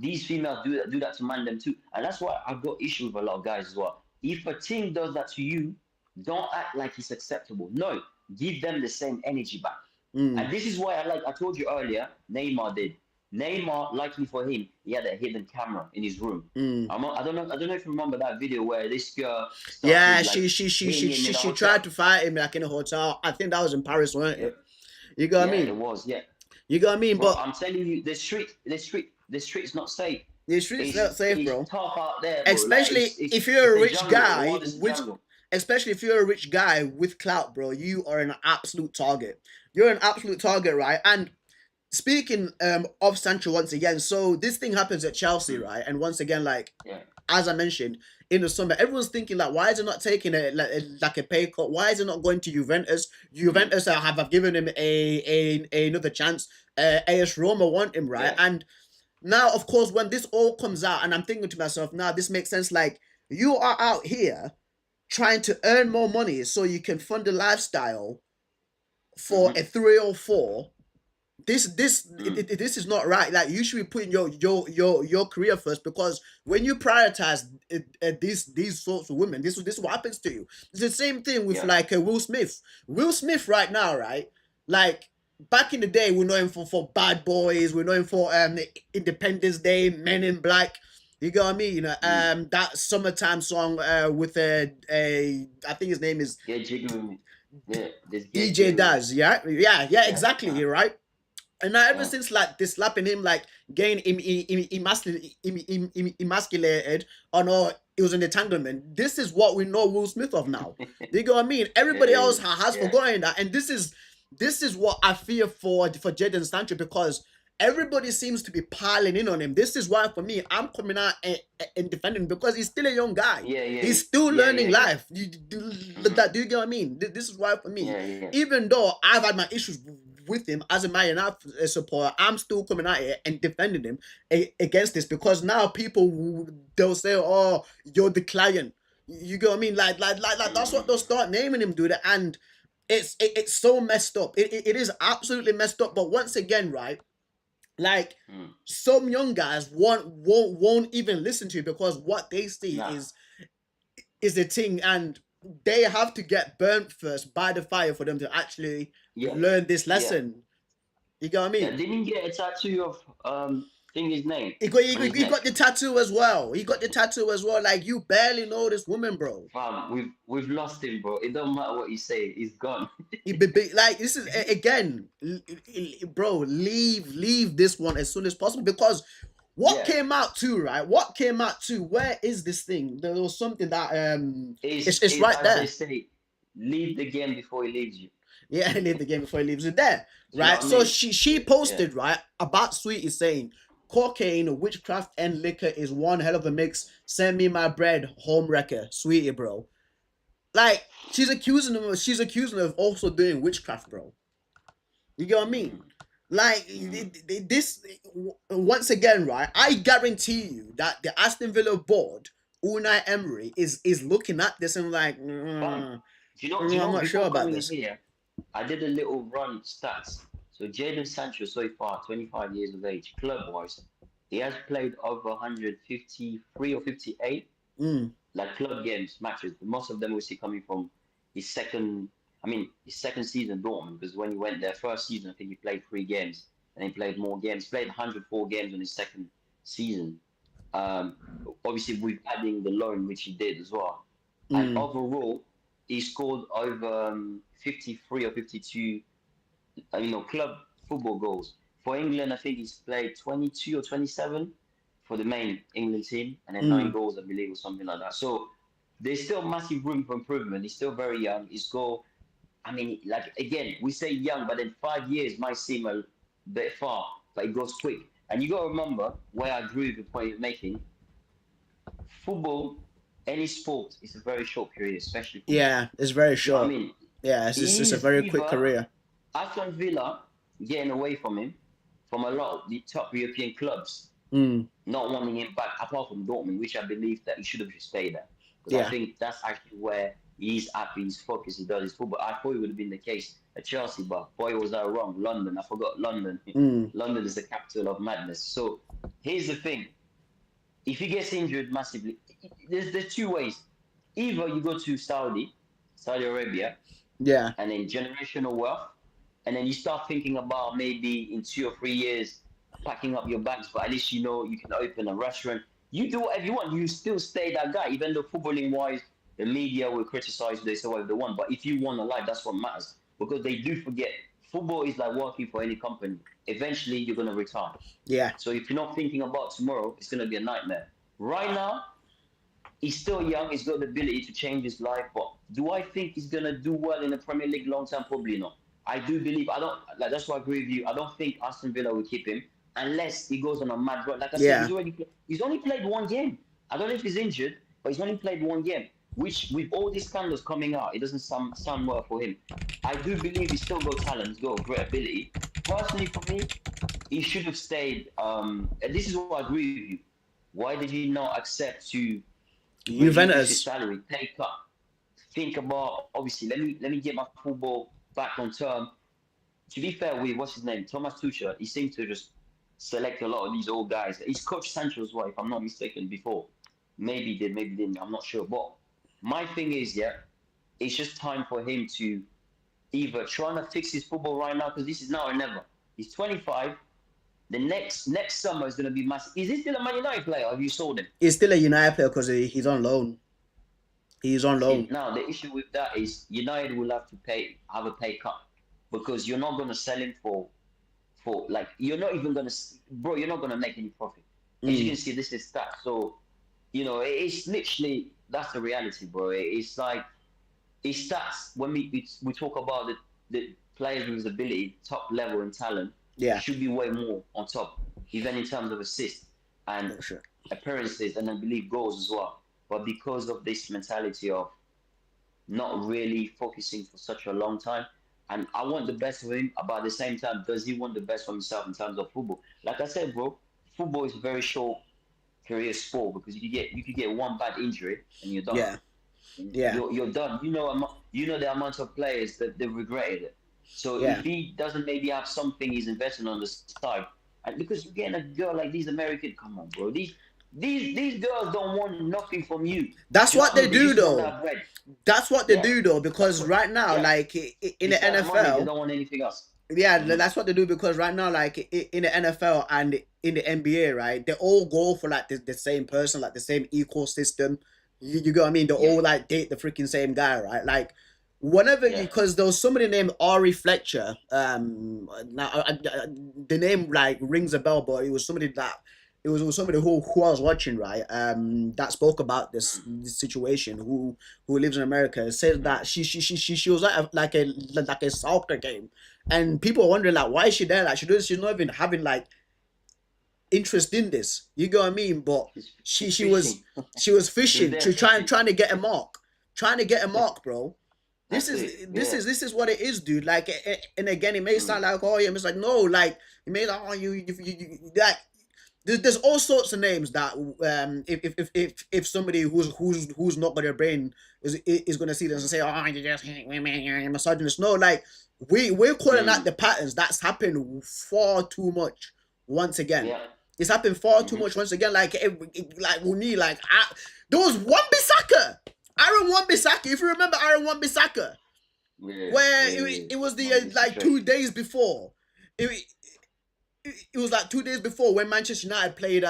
Speaker 2: These females do that to man them too, and that's why I've got issue with a lot of guys as well. If a team does that to you, don't act like it's acceptable. No, give them the same energy back.
Speaker 1: Mm,
Speaker 2: And this is why I told you earlier, Neymar did. Neymar, luckily for him, he had a hidden camera in his room.
Speaker 1: mm.
Speaker 2: I don't know if you remember that video where this girl
Speaker 1: Yeah,
Speaker 2: started like hitting him in the
Speaker 1: she
Speaker 2: hotel.
Speaker 1: tried to fight him like in a hotel. I think that was in Paris, wasn't
Speaker 2: Yeah,
Speaker 1: it? You got what I
Speaker 2: yeah,
Speaker 1: mean?
Speaker 2: it was. Yeah,
Speaker 1: You got what I mean?
Speaker 2: bro,
Speaker 1: But
Speaker 2: I'm telling you, the street's not safe.
Speaker 1: the streets not safe,
Speaker 2: It's
Speaker 1: bro.
Speaker 2: tough out there, bro. Like
Speaker 1: Especially if
Speaker 2: it's
Speaker 1: you're a
Speaker 2: a
Speaker 1: rich
Speaker 2: jungle. The
Speaker 1: guy,
Speaker 2: world is a
Speaker 1: which
Speaker 2: jungle.
Speaker 1: especially if you're a rich guy with clout, bro, you are an absolute target. You're an absolute target, right? And speaking of Sancho once again, so this thing happens at Chelsea,
Speaker 2: Mm,
Speaker 1: right? And once again, like
Speaker 2: yeah.
Speaker 1: as I mentioned in the summer, everyone's thinking like, why is it not taking like a pay cut? Why is it not going to Juventus?
Speaker 2: Mm,
Speaker 1: Juventus have given him a another chance. AS Roma want him, right?
Speaker 2: yeah.
Speaker 1: And now, of course, when this all comes out, and I'm thinking to myself, now this makes sense. Like you are out here trying to earn more money so you can fund a lifestyle for a
Speaker 2: Hmm.
Speaker 1: 304.
Speaker 2: Mm,
Speaker 1: This is not right. Like you should be putting your career first, because when you prioritize these sorts of women, this is what happens to you. It's the same thing with
Speaker 2: yeah.
Speaker 1: like Will Smith. Will Smith right now, right? Like back in the day, we know him for Bad Boys. We know him for Independence Day, Men in Black. You got me, you know,
Speaker 2: Mm,
Speaker 1: that summertime song with a I think his name is
Speaker 2: get jiggy with me. Yeah, just get
Speaker 1: DJ
Speaker 2: jiggy with me.
Speaker 1: Daz. Yeah, yeah, yeah,
Speaker 2: Yeah.
Speaker 1: exactly. You're right. And now ever
Speaker 2: Yeah.
Speaker 1: since like they slapping him like getting emasculated or no, it was an entanglement. This is what we know Will Smith of now. Do you get what I mean? Everybody else
Speaker 2: Yeah.
Speaker 1: has
Speaker 2: Yeah.
Speaker 1: forgotten that, and this is what I fear for Jadon Sancho, because everybody seems to be piling in on him. This is why for me I'm coming out and defending him, because he's still a young guy.
Speaker 2: Yeah. Yeah.
Speaker 1: He's still
Speaker 2: Yeah.
Speaker 1: learning
Speaker 2: Yeah. Yeah.
Speaker 1: life.
Speaker 2: Hmm.
Speaker 1: Do you get what I mean? This is why for me,
Speaker 2: Yeah. Yeah.
Speaker 1: even though I've had my issues with him as a Man United supporter, I'm still coming out here and defending him against this, because now people they'll say, "Oh, you're the client." You get what I mean? Like that's what they'll
Speaker 2: Hmm.
Speaker 1: start naming him, dude. And it's so messed up. It is absolutely messed up. But once again, right? Like
Speaker 2: Mm.
Speaker 1: some young guys won't even listen to you, because what they see
Speaker 2: Nah.
Speaker 1: is a thing, and they have to get burnt first by the fire for them to actually
Speaker 2: Yeah.
Speaker 1: learn this
Speaker 2: Yeah.
Speaker 1: lesson. You get what I
Speaker 2: Yeah.
Speaker 1: mean?
Speaker 2: Didn't he get a tattoo of thing his name
Speaker 1: He got,
Speaker 2: on his
Speaker 1: he
Speaker 2: neck?
Speaker 1: got the tattoo as well. He got the tattoo as well. Like you barely know this woman, bro.
Speaker 2: Fam, we've lost him, bro. It don't matter what you say, he's gone.
Speaker 1: Like this is again, bro. Leave this one as soon as possible, because what
Speaker 2: Yeah.
Speaker 1: came out too, right? What came out too? Where is this thing? There was something that
Speaker 2: Is
Speaker 1: it's
Speaker 2: is
Speaker 1: right
Speaker 2: as they
Speaker 1: there.
Speaker 2: say, leave the game before he leaves you.
Speaker 1: Yeah, leave the game before he leaves it there,
Speaker 2: Do you know
Speaker 1: right?
Speaker 2: what I
Speaker 1: So
Speaker 2: mean?
Speaker 1: she
Speaker 2: Yeah.
Speaker 1: posted right about Sweetie saying, "Cocaine, witchcraft, and liquor is one hell of a mix. Send me my bread, home wrecker, Sweetie, bro." Like she's accusing him of also doing witchcraft, bro. You get what I mean?
Speaker 2: Mm,
Speaker 1: Like
Speaker 2: mm.
Speaker 1: this once again, right? I guarantee you that the Aston Villa board, Unai Emery, is looking at this and like,
Speaker 2: Fam, do you
Speaker 1: I'm
Speaker 2: know,
Speaker 1: not sure
Speaker 2: before
Speaker 1: about
Speaker 2: coming in
Speaker 1: this.
Speaker 2: here, I did a little run stats. So Jadon Sancho so far, 25 years of age, club-wise, he has played over 153 or 58
Speaker 1: Mm,
Speaker 2: like club games, matches. Most of them we see coming from his second, his second season Dortmund. Because when he went there, first season, I think he played 3 games, and he played more games. Played 104 games in his second season. Um, Obviously, with adding the loan, which he did as well. And
Speaker 1: mm,
Speaker 2: overall, he scored over 53 or 52 club football goals. For England, I think he's played 22 or 27 for the main England team, and then nine
Speaker 1: mm.
Speaker 2: goals, I believe, or something like that. So there's still massive room for improvement. He's still very young. His goal, like again, we say young, but in 5 years might seem a bit far, but it goes quick. And you got to remember where I agree with the point you're making. Football, any sport, is a very short period, especially football.
Speaker 1: Yeah, it's very
Speaker 2: Do you know what I
Speaker 1: short.
Speaker 2: mean?
Speaker 1: Yeah, it's a
Speaker 2: He is
Speaker 1: very quick
Speaker 2: either
Speaker 1: career.
Speaker 2: Aston Villa getting away from him, from a lot of the top European clubs
Speaker 1: Mm,
Speaker 2: not wanting him back, apart from Dortmund, which I believe that he should have just stayed there. Because I
Speaker 1: yeah.
Speaker 2: think that's actually where he's happy, he's focused, he does his football. I thought it would have been the case at Chelsea, but boy, was I wrong. London, I forgot London.
Speaker 1: Mm,
Speaker 2: London is the capital of madness. So here's the thing: if he gets injured massively, there's two ways. Either you go to Saudi Arabia,
Speaker 1: yeah.
Speaker 2: and then generational wealth, and then you start thinking about maybe in 2 or 3 years packing up your bags, but at least you know you can open a restaurant. You do whatever you want. You still stay that guy, even though footballing wise, the media will criticize they say whatever they want. But if you want a life, that's what matters because they do forget football is like working for any company. Eventually, you're gonna retire.
Speaker 1: Yeah.
Speaker 2: So if you're not thinking about tomorrow, it's gonna be a nightmare. Right now, he's still young. He's got the ability to change his life. But do I think he's gonna do well in the Premier League long term? Probably not. I do believe I don't like. That's why I agree with you. I don't think Aston Villa will keep him unless he goes on a mad run. Like I said,
Speaker 1: Yeah.
Speaker 2: he's only played 1 game. I don't know if he's injured, but he's only played 1 game. Which with all these scandals coming out, it doesn't sound well for him. I do believe he's still got talent. He's got great ability. Personally, for me, he should have stayed. And this is what I agree with you. Why did he not accept to reduce his
Speaker 1: Juventus.
Speaker 2: salary, pay cut? Think about obviously. Let me get my football back on term. To be fair, with what's his name, Thomas Tuchel, he seems to just select a lot of these old guys. He's coached Sancho as well, if I'm not mistaken. Before, maybe he did, maybe he didn't. I'm not sure. But my thing is, yeah, it's just time for him to either trying to fix his football right now because this is now or never. He's 25. The next summer is going to be massive. Is he still a Man United player? Or have you sold him?
Speaker 1: He's still a United player because he's on loan. He's on
Speaker 2: See,
Speaker 1: loan.
Speaker 2: now the issue with that is United will have to have a pay cut because you're not going to sell him for like you're not even going to, bro. You're not going to make any profit. As you
Speaker 1: Mm,
Speaker 2: can see, this is stats. So it's literally that's the reality, bro. It's like it stats when we talk about the players with ability, top level and talent
Speaker 1: yeah.
Speaker 2: should be way more on top, even in terms of assists and
Speaker 1: For sure.
Speaker 2: appearances and I believe goals as well. But because of this mentality of not really focusing for such a long time, and I want the best for him, but at the same time, does he want the best for himself in terms of football? Like I said, bro, football is a very short career sport because you could get one bad injury and you're done.
Speaker 1: Yeah. Yeah.
Speaker 2: You're done. You know the amount of players that they've regretted it. So if
Speaker 1: Yeah.
Speaker 2: he doesn't maybe have something he's investing on the side, and because you're getting a girl like these American, come on, bro. These girls don't want nothing from you. Do
Speaker 1: That's
Speaker 2: you know
Speaker 1: what
Speaker 2: what I
Speaker 1: they
Speaker 2: mean? They
Speaker 1: do
Speaker 2: just want
Speaker 1: though.
Speaker 2: that bread.
Speaker 1: That's what they
Speaker 2: Yeah,
Speaker 1: do though,
Speaker 2: that's
Speaker 1: because
Speaker 2: what.
Speaker 1: right now,
Speaker 2: Yeah,
Speaker 1: like in the
Speaker 2: it's that money. They
Speaker 1: NFL,
Speaker 2: don't want anything else.
Speaker 1: yeah,
Speaker 2: Hmm.
Speaker 1: that's what they do because right now, like in the NFL and in the NBA, right, they all go for like the same person, like the same ecosystem. You get what I mean? They
Speaker 2: Yeah,
Speaker 1: all like date the freaking same guy, right? Like whenever
Speaker 2: yeah.
Speaker 1: because there was somebody named Ari Fletcher. Now the name like rings a bell, but it was somebody that it was somebody who I was watching, right, that spoke about this situation, who lives in America, said that she was at like a soccer game, and people were wondering like, why is she there, like she's not even having like interest in this, you get what I mean? But
Speaker 2: She's
Speaker 1: she was
Speaker 2: fishing. She's
Speaker 1: fishing,
Speaker 2: there fishing.
Speaker 1: trying to get a mark, bro. This
Speaker 2: That's
Speaker 1: is
Speaker 2: it.
Speaker 1: this
Speaker 2: Yeah.
Speaker 1: is this is what it is, dude. Like, and again, it may sound
Speaker 2: Mm.
Speaker 1: like, oh yeah, it's like, no, like it may like, oh like there's all sorts of names that if somebody who's not got their brain is going to see this and
Speaker 2: Mm.
Speaker 1: say, oh, you just hate women, you're a misogynist. No, like we're calling out
Speaker 2: Mm.
Speaker 1: the patterns that's happened far too much once again.
Speaker 2: Yeah.
Speaker 1: It's happened far too
Speaker 2: Hmm.
Speaker 1: much once again. Like we need there was one Bissaka, Aaron Wan Bissaka. If you remember Aaron Wan Bissaka,
Speaker 2: Yeah.
Speaker 1: where
Speaker 2: Yeah. Yeah.
Speaker 1: it was the
Speaker 2: Remember the
Speaker 1: like two
Speaker 2: situation.
Speaker 1: days before. It, it was like 2 days before when Manchester United played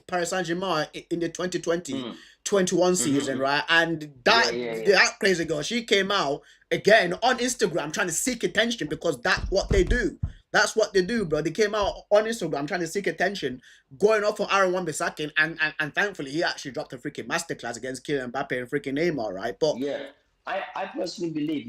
Speaker 1: Paris Saint Germain in the 2020
Speaker 2: Mm.
Speaker 1: 21 season,
Speaker 2: Mm-hmm.
Speaker 1: right? And
Speaker 2: Yeah. Yeah. Yeah.
Speaker 1: that crazy girl, she came out again on Instagram trying to seek attention because that's what they do. That's what they do, bro. They came out on Instagram trying to seek attention, going off on Aaron Wan-Bissaka, and thankfully he actually dropped a freaking masterclass against Kylian Mbappe and freaking Neymar, right? But
Speaker 2: Yeah, I personally believe,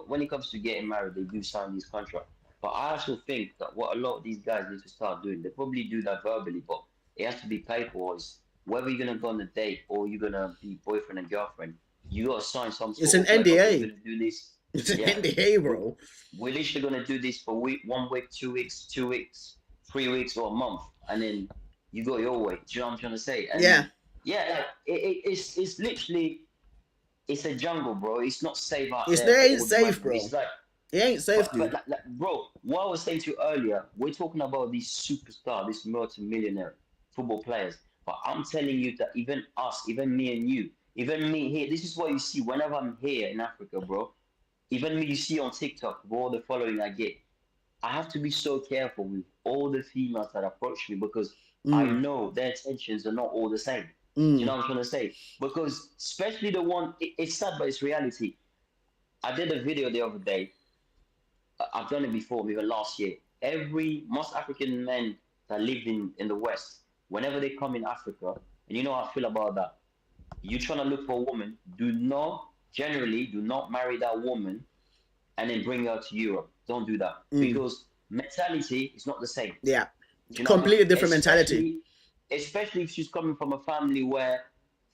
Speaker 2: when it comes to getting married, they do sign these contracts. But I also think that what a lot of these guys need to start doing, they probably do that verbally, but it has to be paper-wise. Whether you're gonna go on a date or you're gonna be boyfriend and girlfriend, you gotta sign some
Speaker 1: it's
Speaker 2: sort
Speaker 1: an
Speaker 2: of like, okay, we're
Speaker 1: NDA.
Speaker 2: gonna do this.
Speaker 1: It's an
Speaker 2: Yeah,
Speaker 1: NDA,
Speaker 2: we,
Speaker 1: bro.
Speaker 2: we're literally gonna do this for 1 week, 2 weeks, 2 weeks, 3 weeks, or a month, and then you go your way. Do you know what I'm trying to say?
Speaker 1: Yeah,
Speaker 2: And yeah, like, it's literally it's a jungle, bro. It's not safe out there
Speaker 1: they
Speaker 2: for
Speaker 1: ain't
Speaker 2: all the man.
Speaker 1: safe,
Speaker 2: It's
Speaker 1: bro.
Speaker 2: like,
Speaker 1: It ain't safe,
Speaker 2: but
Speaker 1: dude.
Speaker 2: bro, what I was saying to you earlier, we're talking about these superstar, these multi-millionaire football players. But I'm telling you that even us, even me and you, even me here, this is what you see whenever I'm here in Africa, bro. Even me, you see on TikTok, with all the following I get. I have to be so careful with all the females that approach me because I
Speaker 1: Mm,
Speaker 2: know their intentions are not all the same. Do you
Speaker 1: mm.
Speaker 2: know what I'm trying to say? Because especially the one, it's sad, but it's reality. I did a video the other day. I've done it before, even last year. Most African men that live in the West, whenever they come in Africa, and you know how I feel about that. You trying to look for a woman, generally, do not marry that woman and then bring her to Europe. Don't do that
Speaker 1: Mm.
Speaker 2: because mentality is not the same.
Speaker 1: Yeah,
Speaker 2: Do you know what I mean?
Speaker 1: completely different mentality.
Speaker 2: Especially if she's coming from a family where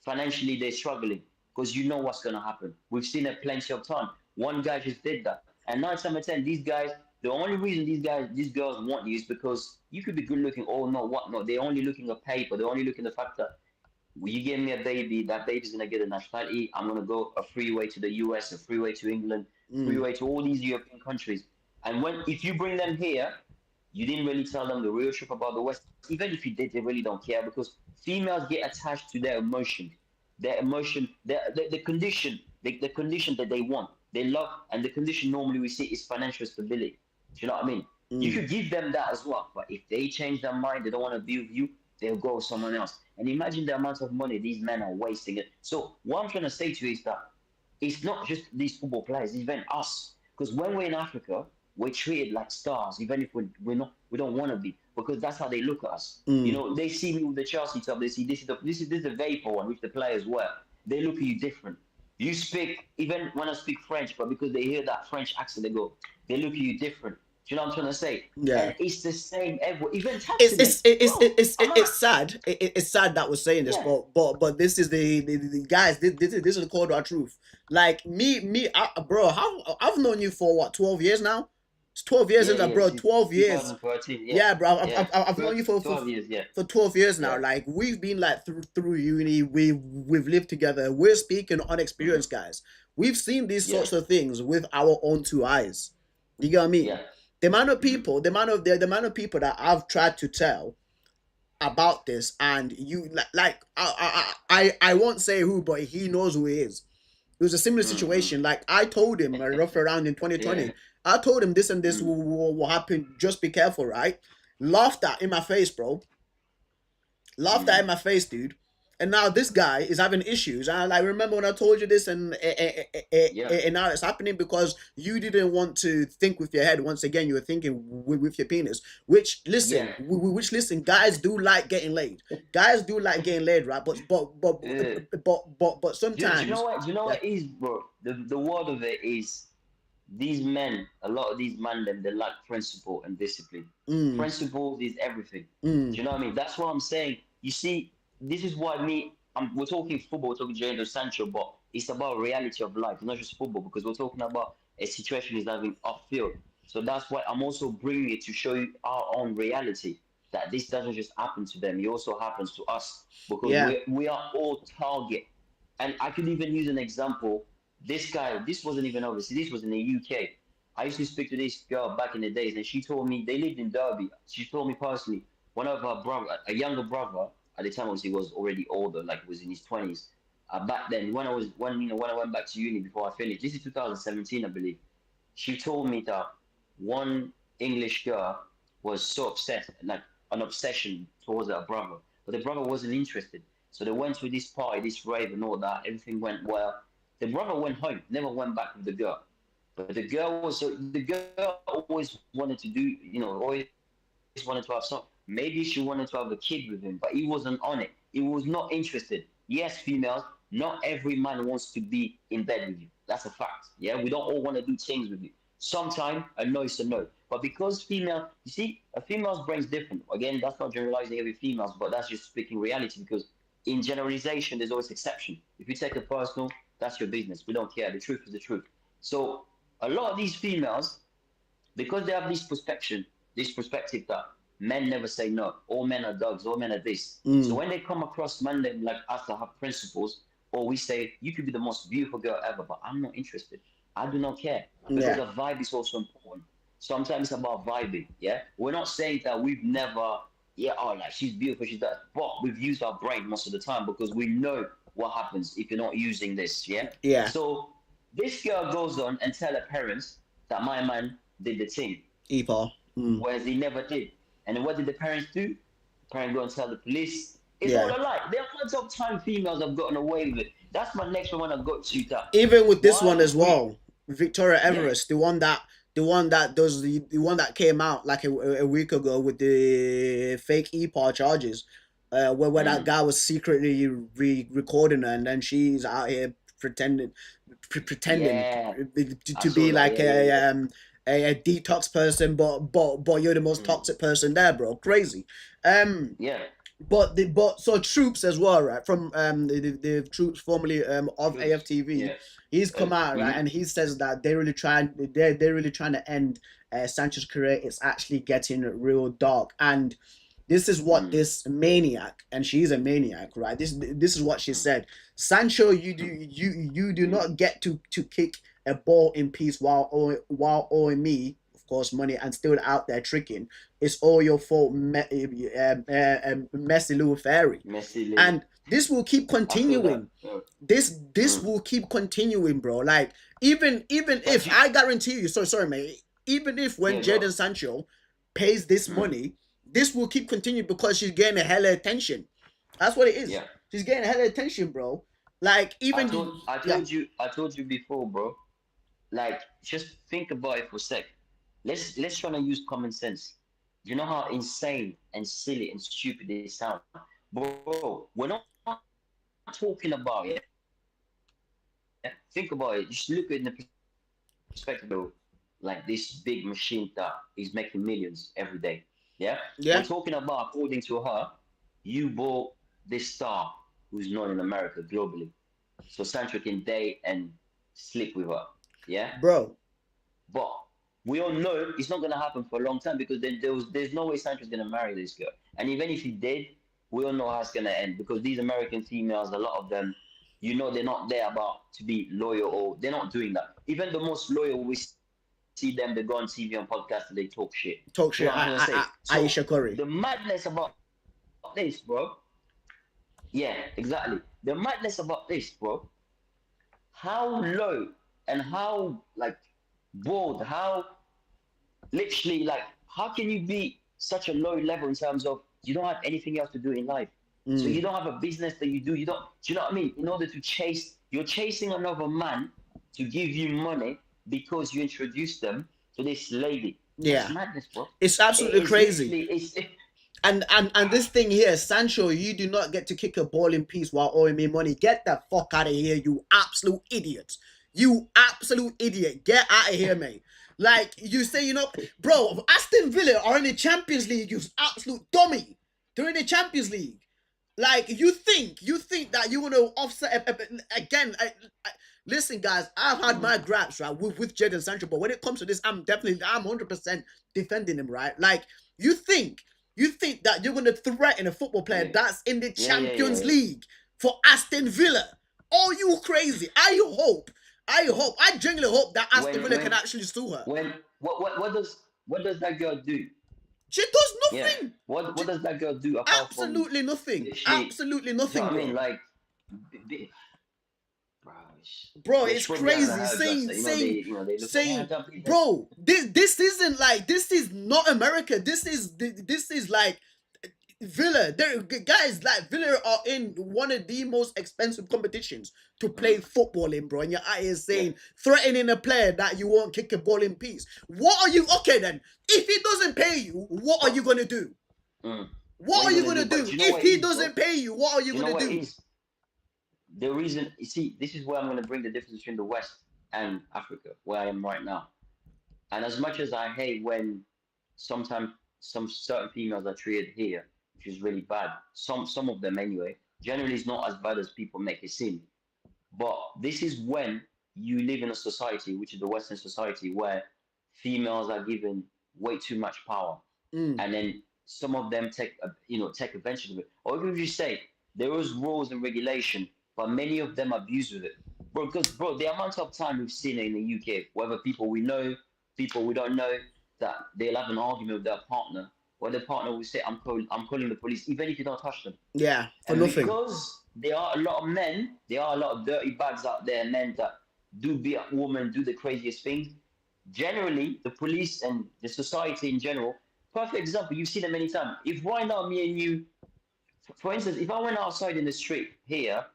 Speaker 2: financially they're struggling, because you know what's gonna happen. We've seen it plenty of time. One guy just did that, and 9 times out of 10, these guys. The only reason these girls want you is because you could be good looking or not, whatnot. They're only looking at paper. They're only looking at the fact that will you give me a baby? That baby's gonna get a nationality. I'm gonna go a freeway to the US, a freeway to England,
Speaker 1: Mm.
Speaker 2: freeway to all these European countries. And if you bring them here, you didn't really tell them the real truth about the West. Even if you did, they really don't care because females get attached to their emotion, the condition, the condition that they want, they love, and the condition normally we see is financial stability. Do you know what I mean? You
Speaker 1: Mm.
Speaker 2: could give them that as well, but if they change their mind, they don't want to be with you, they'll go with someone else. And imagine the amount of money these men are wasting it. So what I'm trying to say to you is that it's not just these football players, it's even us. Because when we're in Africa, we're treated like stars, even if we don't want to be, because that's how they look at us. You
Speaker 1: Mm.
Speaker 2: know, they see me with the Chelsea top, they see this is the vapor one, which the players wear. They look at you different. You speak even when I speak French, but because they hear that French accent, they look at you different. Do you know what I'm trying to say?
Speaker 1: Yeah.
Speaker 2: And it's the same everywhere. Even
Speaker 1: It's
Speaker 2: taxi men,
Speaker 1: it's it's
Speaker 2: bro.
Speaker 1: it's
Speaker 2: I'm
Speaker 1: it's
Speaker 2: not.
Speaker 1: sad. It's sad that we're saying this,
Speaker 2: Yeah,
Speaker 1: but this is the guys. This is the cold hard truth. Like bro. How I've known you for what 12 years now. It's 12 years
Speaker 2: yeah,
Speaker 1: since
Speaker 2: yeah.
Speaker 1: bro.
Speaker 2: Since
Speaker 1: 12 years.
Speaker 2: 2013, yeah,
Speaker 1: Yeah, bro.
Speaker 2: yeah.
Speaker 1: I've known you
Speaker 2: 12 years, yeah,
Speaker 1: for 12 years now.
Speaker 2: yeah.
Speaker 1: Like we've been like through uni. We've lived together. We're speaking on
Speaker 2: Hmm.
Speaker 1: experience, guys. We've seen these
Speaker 2: Yeah,
Speaker 1: sorts of things with our own two eyes. You get what I mean?
Speaker 2: yeah.
Speaker 1: The amount of
Speaker 2: Hmm.
Speaker 1: people, the amount of people that I've tried to tell about this, and you like I won't say who, but he knows who he is. It was a similar
Speaker 2: Hmm.
Speaker 1: situation. Like I told him rough around in
Speaker 2: Yeah.
Speaker 1: 2020. I told him this and this
Speaker 2: Mm.
Speaker 1: will happen. Just be careful, right? Laughed at in my face, bro. Laughed at in
Speaker 2: Mm.
Speaker 1: my face, dude. and now this guy is having issues. And I like remember when I told you this,
Speaker 2: Yeah,
Speaker 1: and now it's happening because you didn't want to think with your head. Once again, you were thinking with your penis.
Speaker 2: yeah.
Speaker 1: Which listen, guys do like getting laid. Guys do like getting laid, right?
Speaker 2: Uh,
Speaker 1: But
Speaker 2: do you know
Speaker 1: sometimes,
Speaker 2: what? Do you know
Speaker 1: yeah.
Speaker 2: what it is, bro? The word of it is these men. A lot of these men, them they lack principle and discipline.
Speaker 1: Mm,
Speaker 2: Principles is everything. Do
Speaker 1: mm,
Speaker 2: you know what I mean? That's what I'm saying. You see, this is why me. We're talking football, we're talking Jadon Sancho, but it's about reality of life, not just football, because we're talking about a situation is having off field. So that's why I'm also bringing it to show you our own reality that this doesn't just happen to them; it also happens to us because
Speaker 1: yeah.
Speaker 2: we are all target. And I could even use an example. This guy, this wasn't even overseas. This was in the UK. I used to speak to this girl back in the days, and she told me they lived in Derby. She told me personally, one of her brother, a younger brother, at the time was he was already older, like was in his 20s. Back then, when I went back to uni before I finished, this is 2017, I believe. She told me that one English girl was so obsessed, like an obsession towards her brother, but the brother wasn't interested. So they went to this party, this rave, and all that. Everything went well. The brother went home, never went back with the girl. But the girl always wanted to do, always wanted to have some. Maybe she wanted to have a kid with him, but he wasn't on it. He was not interested. Yes, females, not every man wants to be in bed with you. That's a fact. Yeah, we don't all want to do things with you. Sometimes a no is a no. But because female, you see, a female's brain's different. Again, that's not generalizing every females, but that's just speaking reality because in generalization, there's always exception. If you take it personal, that's your business. We don't care. The truth is the truth. So a lot of these females, because they have this perspective that men never say no, all men are dogs, all men are this. So
Speaker 1: Mm,
Speaker 2: when they come across men that like us that have principles, or we say you could be the most beautiful girl ever, but I'm not interested. I do not care because
Speaker 1: yeah.
Speaker 2: the vibe is also important. Sometimes it's about vibing. Yeah, we're not saying that we've never, yeah, oh, like she's beautiful, she's that, but we've used our brain most of the time because we know what happens if you're not using this. Yeah,
Speaker 1: Yeah.
Speaker 2: so this girl goes on and tell her parents that my man did the thing,
Speaker 1: E-Paul. Mm,
Speaker 2: whereas he never did. And then what did the parents do? The parents go and tell the police. It's all
Speaker 1: yeah.
Speaker 2: a lie. There are lots of time females have gotten away with it. That's my next one I got to that.
Speaker 1: Even with this one
Speaker 2: Why
Speaker 1: as
Speaker 2: we
Speaker 1: well, Victoria
Speaker 2: yeah.
Speaker 1: Everest, the one that does the one that came out like a week ago with the fake EPA charges, where that
Speaker 2: Mm,
Speaker 1: guy was secretly recording her, and then she's out here pretending
Speaker 2: yeah. I
Speaker 1: to
Speaker 2: saw
Speaker 1: be
Speaker 2: that.
Speaker 1: like
Speaker 2: Yeah, yeah, yeah.
Speaker 1: a detox person, but you're the most
Speaker 2: Mm,
Speaker 1: toxic person there, bro. Crazy. Um,
Speaker 2: yeah.
Speaker 1: but so Troops as well, right? From the Troops formerly of
Speaker 2: Troops.
Speaker 1: AFTV,
Speaker 2: Yeah.
Speaker 1: he's come out, right,
Speaker 2: Mm-hmm.
Speaker 1: and he says that they're really trying to end Sancho's career. It's actually getting real dark, and this is what
Speaker 2: Mm,
Speaker 1: this maniac, and she's a maniac, right? This is what she
Speaker 2: mm,
Speaker 1: said. Sancho,
Speaker 2: mm,
Speaker 1: you do not get to kick a ball in peace while owing me, of course, money and still out there tricking. It's all your fault, messy little fairy.
Speaker 2: messy little.
Speaker 1: And this will keep
Speaker 2: I feel that.
Speaker 1: continuing.
Speaker 2: Yeah.
Speaker 1: This
Speaker 2: Mm.
Speaker 1: will keep continuing, bro. Like even
Speaker 2: But
Speaker 1: if
Speaker 2: you,
Speaker 1: I guarantee you, sorry, mate. Even if when
Speaker 2: yeah, go.
Speaker 1: Jadon Sancho pays this
Speaker 2: Mm,
Speaker 1: money, this will keep continuing because she's getting a hella attention. That's what it is.
Speaker 2: yeah.
Speaker 1: She's getting a hella attention, bro. Like
Speaker 2: I
Speaker 1: even
Speaker 2: told I
Speaker 1: yeah,
Speaker 2: told you I told you before, bro. Like, just think about it for a sec. Let's try to use common sense. You know how insane and silly and stupid they sound, bro. We're not talking about yeah. Think about it. Just look at it in the perspective of like this big machine that is making millions every day. Yeah, we're
Speaker 1: yeah,
Speaker 2: talking about according to her, you bought
Speaker 1: yeah,
Speaker 2: this star who's known in America globally, so Sancho can date and sleep with her. Yeah, but we all
Speaker 1: bro.
Speaker 2: know it's not gonna happen for a long time because there's no way Sancho's gonna marry this girl. And even if he did, we all know how it's gonna end because these American females, a lot of them, they're not there about to be loyal or they're not doing that. Even the most loyal we see them, they go on TV and podcast and they talk shit. Do you know what I'm trying to say? So
Speaker 1: Talk shit.
Speaker 2: the madness about
Speaker 1: Aisha
Speaker 2: this,
Speaker 1: Curry.
Speaker 2: bro. Yeah, exactly. The madness about this, bro. How low and how like bored, how literally like how can you be such a low level in terms of you don't have anything else to do in life? So
Speaker 1: Mm.
Speaker 2: you don't have a business that you do. You don't. Do you know what I mean? In order to chase, you're chasing another man to give you money because you introduced them to this lady. That's
Speaker 1: Yeah.
Speaker 2: madness, bro.
Speaker 1: It's
Speaker 2: It
Speaker 1: absolutely
Speaker 2: is
Speaker 1: crazy.
Speaker 2: literally. It's.
Speaker 1: And this thing here, Sancho, you do not get to kick a ball in peace while owing me money. Get the fuck out of here, you absolute idiot. You absolute idiot. Get out of here, mate. Like you say, bro, Aston Villa are in the Champions League, you absolute dummy. They're in the Champions League. Like you think that you want to offset again. Listen, guys, I've had
Speaker 2: Mm,
Speaker 1: my gripes right with Jadon Sancho, but when it comes to this, I'm 100% defending him, right? Like you think that you're gonna threaten a football player
Speaker 2: yeah,
Speaker 1: that's in the
Speaker 2: yeah, yeah, yeah,
Speaker 1: Champions
Speaker 2: yeah.
Speaker 1: League for Aston Villa? Are you crazy? I genuinely hope that Aston
Speaker 2: When
Speaker 1: Villa can
Speaker 2: when
Speaker 1: actually sue her.
Speaker 2: when what does that girl do?
Speaker 1: She does
Speaker 2: Yeah.
Speaker 1: nothing.
Speaker 2: What does that girl do apart from
Speaker 1: Absolutely nothing.
Speaker 2: literally?
Speaker 1: Absolutely
Speaker 2: Do you know
Speaker 1: nothing,
Speaker 2: what I mean?
Speaker 1: bro.
Speaker 2: Like, b- b- bro,
Speaker 1: Bro,
Speaker 2: they
Speaker 1: it's
Speaker 2: probably haven't
Speaker 1: crazy.
Speaker 2: heard us.
Speaker 1: Saying,
Speaker 2: That, you know, they
Speaker 1: saying,
Speaker 2: you know they look like, yeah,
Speaker 1: saying,
Speaker 2: don't believe that.
Speaker 1: bro, this isn't like this is not America. This is like Villa. Guys like Villa are in one of the most expensive competitions to play
Speaker 2: Mm,
Speaker 1: football in, bro. And you're out here
Speaker 2: yeah.
Speaker 1: saying threatening a player that you won't kick a ball in peace. What are you? Okay, then if he doesn't pay you, what are
Speaker 2: But
Speaker 1: you gonna do?
Speaker 2: mm,
Speaker 1: What
Speaker 2: what are
Speaker 1: are
Speaker 2: you
Speaker 1: you
Speaker 2: gonna
Speaker 1: gonna
Speaker 2: do? But
Speaker 1: do
Speaker 2: do you know
Speaker 1: if
Speaker 2: what it
Speaker 1: he
Speaker 2: is, bro?
Speaker 1: doesn't pay you? What are you
Speaker 2: Do you know
Speaker 1: gonna
Speaker 2: what it
Speaker 1: do?
Speaker 2: is? The reason, you see, this is where I'm gonna bring the difference between the West and Africa, where I am right now. And as much as I hate when sometimes some certain females are treated here, which is really bad. Some of them anyway. Generally, it's not as bad as people make it seem. But this is when you live in a society, which is the Western society, where females are given way too much power,
Speaker 1: Mm,
Speaker 2: and then some of them take advantage of it. Or even if you say there is rules and regulation, but many of them abuse with it, bro. Because bro, the amount of time we've seen it in the UK, whether people we know, people we don't know, that they'll have an argument with their partner, where the partner will say, I'm calling the police," even if you don't touch them.
Speaker 1: yeah, for
Speaker 2: And
Speaker 1: nothing.
Speaker 2: because there are a lot of men, there are a lot of dirty bags out there, men that do beat up women, do the craziest things. Generally, the police and the society in general, perfect example, you've seen it many times. If right now, me and you, for instance, if I went outside in the street here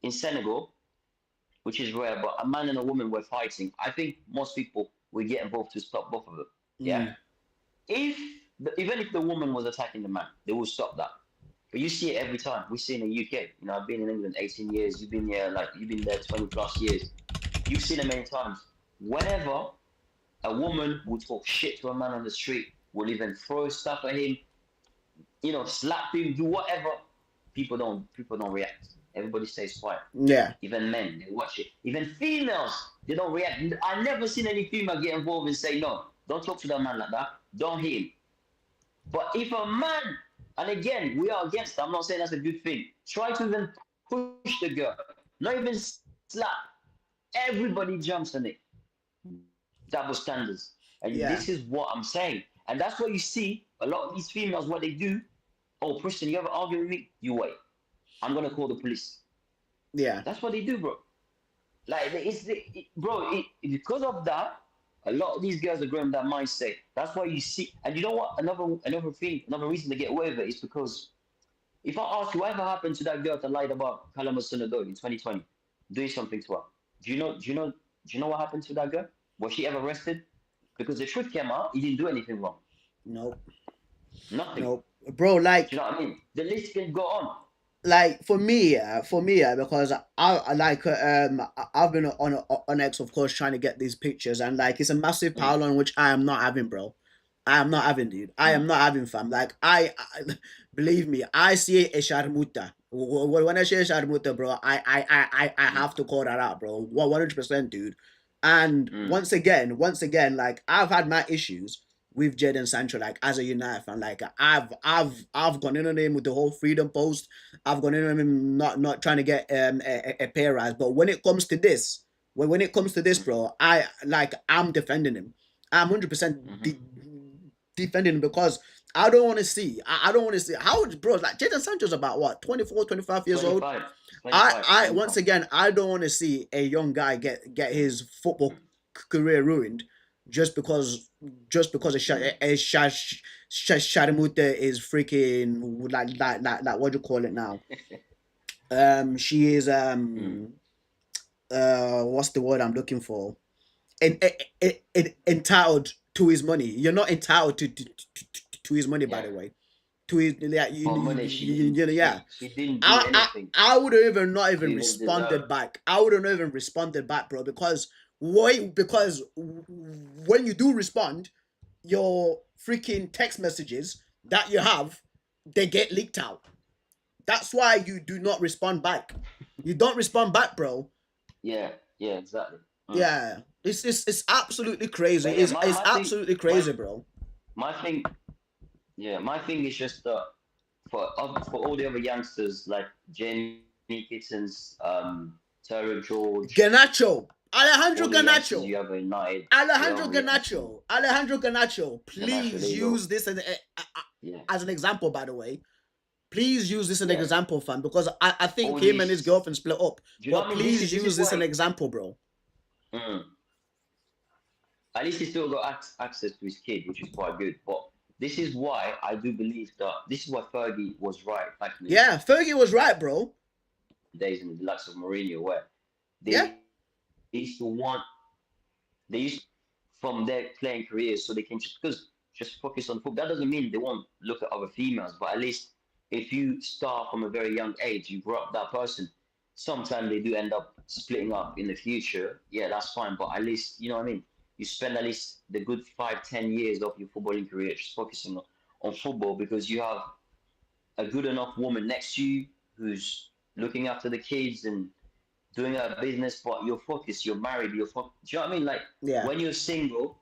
Speaker 2: in Senegal, which is rare, but a man and a woman were fighting, I think most people would get involved to stop both of them. Yeah?
Speaker 1: Mm,
Speaker 2: If even if the woman was attacking the man, they will stop that. But you see it every time. We see it in the UK. You know, I've been in England 18 years. You've been here, like, you've been there 20 plus years. You've seen it many times. Whenever a woman will talk shit to a man on the street, will even throw stuff at him, slap him, do whatever, people don't react. Everybody stays quiet.
Speaker 1: yeah,
Speaker 2: Even men, they watch it. Even females, they don't react. I never seen any female get involved and say, no, don't talk to that man like that. Don't hit him. But if a man, and again, we are against that, I'm not saying that's a good thing, try to even push the girl, not even slap, everybody jumps on it. Double standards. And
Speaker 1: yeah,
Speaker 2: this is what I'm saying. And that's what you see a lot of these females, what they do. Oh, Preston, you ever argue with me? You wait. I'm going to call the police.
Speaker 1: yeah,
Speaker 2: That's what they do, bro. Like, bro, because of that, a lot of these girls are growing that mindset. That's why you see, and you know what? Another thing, another reason to get away with it is because if I ask you, whatever happened to that girl that lied about Kalama Sunadol in 2020, doing something to her, do you know? Do you know? Do you know what happened to that girl? Was she ever arrested? Because the truth came out, he didn't do anything wrong.
Speaker 1: nope,
Speaker 2: Nothing.
Speaker 1: nope, bro.
Speaker 2: Do you know what I mean? The list can go on.
Speaker 1: Like for me, because I've been on X, of course, trying to get these pictures, and like it's a massive
Speaker 2: Mm,
Speaker 1: pile on which I am not having, bro. I am not having, dude. I am
Speaker 2: mm,
Speaker 1: not having, fam. Like believe me, I see a sharmuta. When I say sharmuta, bro, I
Speaker 2: mm,
Speaker 1: have to call that out, bro. 100%, dude. And
Speaker 2: mm,
Speaker 1: once again, like I've had my issues with Jadon Sancho, like as a United fan, like I've gone in on him with the whole freedom post. I've gone in on him not trying to get a pay rise. But when it comes to this,
Speaker 2: mm,
Speaker 1: bro, I'm defending him. I'm 100%
Speaker 2: mm-hmm.
Speaker 1: defending him because I don't want to see how, bro, like Jadon Sancho's about what, 24, 25 years old.
Speaker 2: 25,
Speaker 1: I
Speaker 2: 25,
Speaker 1: I once
Speaker 2: 25.
Speaker 1: again I don't want to see a young guy get his football career ruined just because just because
Speaker 2: Mm,
Speaker 1: Shadamute is freaking like what do you call it now? She is
Speaker 2: Mm.
Speaker 1: what's the word I'm looking for? En- entitled to his money. You're not entitled to his money, by
Speaker 2: Yeah.
Speaker 1: the way. To his yeah,
Speaker 2: For money,
Speaker 1: yeah.
Speaker 2: she didn't do anything
Speaker 1: I would have even not
Speaker 2: to
Speaker 1: even
Speaker 2: even deserve.
Speaker 1: responded back. I would have even responded back, bro, because why? Because when you do respond, your freaking text messages that you have, they get leaked out. That's why you do not respond back. You don't respond back, bro.
Speaker 2: Yeah, yeah, exactly. Mm.
Speaker 1: Yeah, it's absolutely crazy.
Speaker 2: But yeah,
Speaker 1: It's absolutely
Speaker 2: my
Speaker 1: crazy, bro.
Speaker 2: my thing, yeah, my thing is just that for all the other youngsters like Jamie Kittens, Terry George,
Speaker 1: Ganacho,
Speaker 2: all
Speaker 1: Alejandro
Speaker 2: the youngsters
Speaker 1: Ganacho,
Speaker 2: you have in United, the
Speaker 1: Alejandro
Speaker 2: other youngsters,
Speaker 1: Ganacho, Alejandro Ganacho.
Speaker 2: Ganacho, there
Speaker 1: Please
Speaker 2: you go.
Speaker 1: use this
Speaker 2: Yeah,
Speaker 1: as an example. By the way, please use this as an
Speaker 2: yeah,
Speaker 1: example, fam, because I think
Speaker 2: all
Speaker 1: him and his
Speaker 2: these.
Speaker 1: girlfriend split up.
Speaker 2: Do you know
Speaker 1: But
Speaker 2: what I mean?
Speaker 1: please
Speaker 2: This is
Speaker 1: use this as an
Speaker 2: why.
Speaker 1: example, bro.
Speaker 2: Mm, at least he still got access to his kid, which is quite good. But this is why I do believe that this is why Fergie was right back in the
Speaker 1: Yeah, Fergie was right, bro.
Speaker 2: days in the likes of Mourinho, where
Speaker 1: Yeah,
Speaker 2: they used to want they used from their playing careers so they can just focus on football. That doesn't mean they won't look at other females, but at least if you start from a very young age, you grow up that person. Sometimes they do end up splitting up in the future. Yeah, that's fine, but at least you know what I mean. You spend at least the good 5, 10 years of your footballing career just focusing on football because you have a good enough woman next to you who's looking after the kids and doing a business, but you're focused, you're married, you're focused. Do you know what I mean? Like
Speaker 1: yeah,
Speaker 2: when you're single,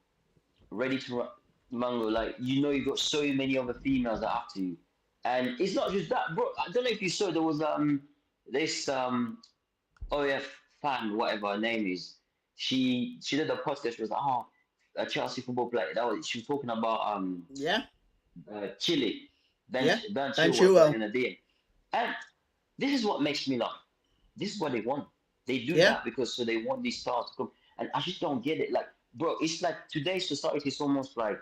Speaker 2: ready to mango, like you know you've got so many other females that after you, and it's not just that, bro. I don't know if you saw there was this OF fan, whatever her name is. She did a podcast. She was like, oh, a Chelsea football player. That was she was talking about
Speaker 1: yeah,
Speaker 2: Chile,
Speaker 1: yeah.
Speaker 2: Ben
Speaker 1: Ben
Speaker 2: Chilwell back
Speaker 1: Chilwell.
Speaker 2: in the day, and this is what makes me laugh. This is what they want. They do
Speaker 1: Yeah,
Speaker 2: that because so they want these stars to come. And I just don't get it. Like, bro, it's like today's society is almost like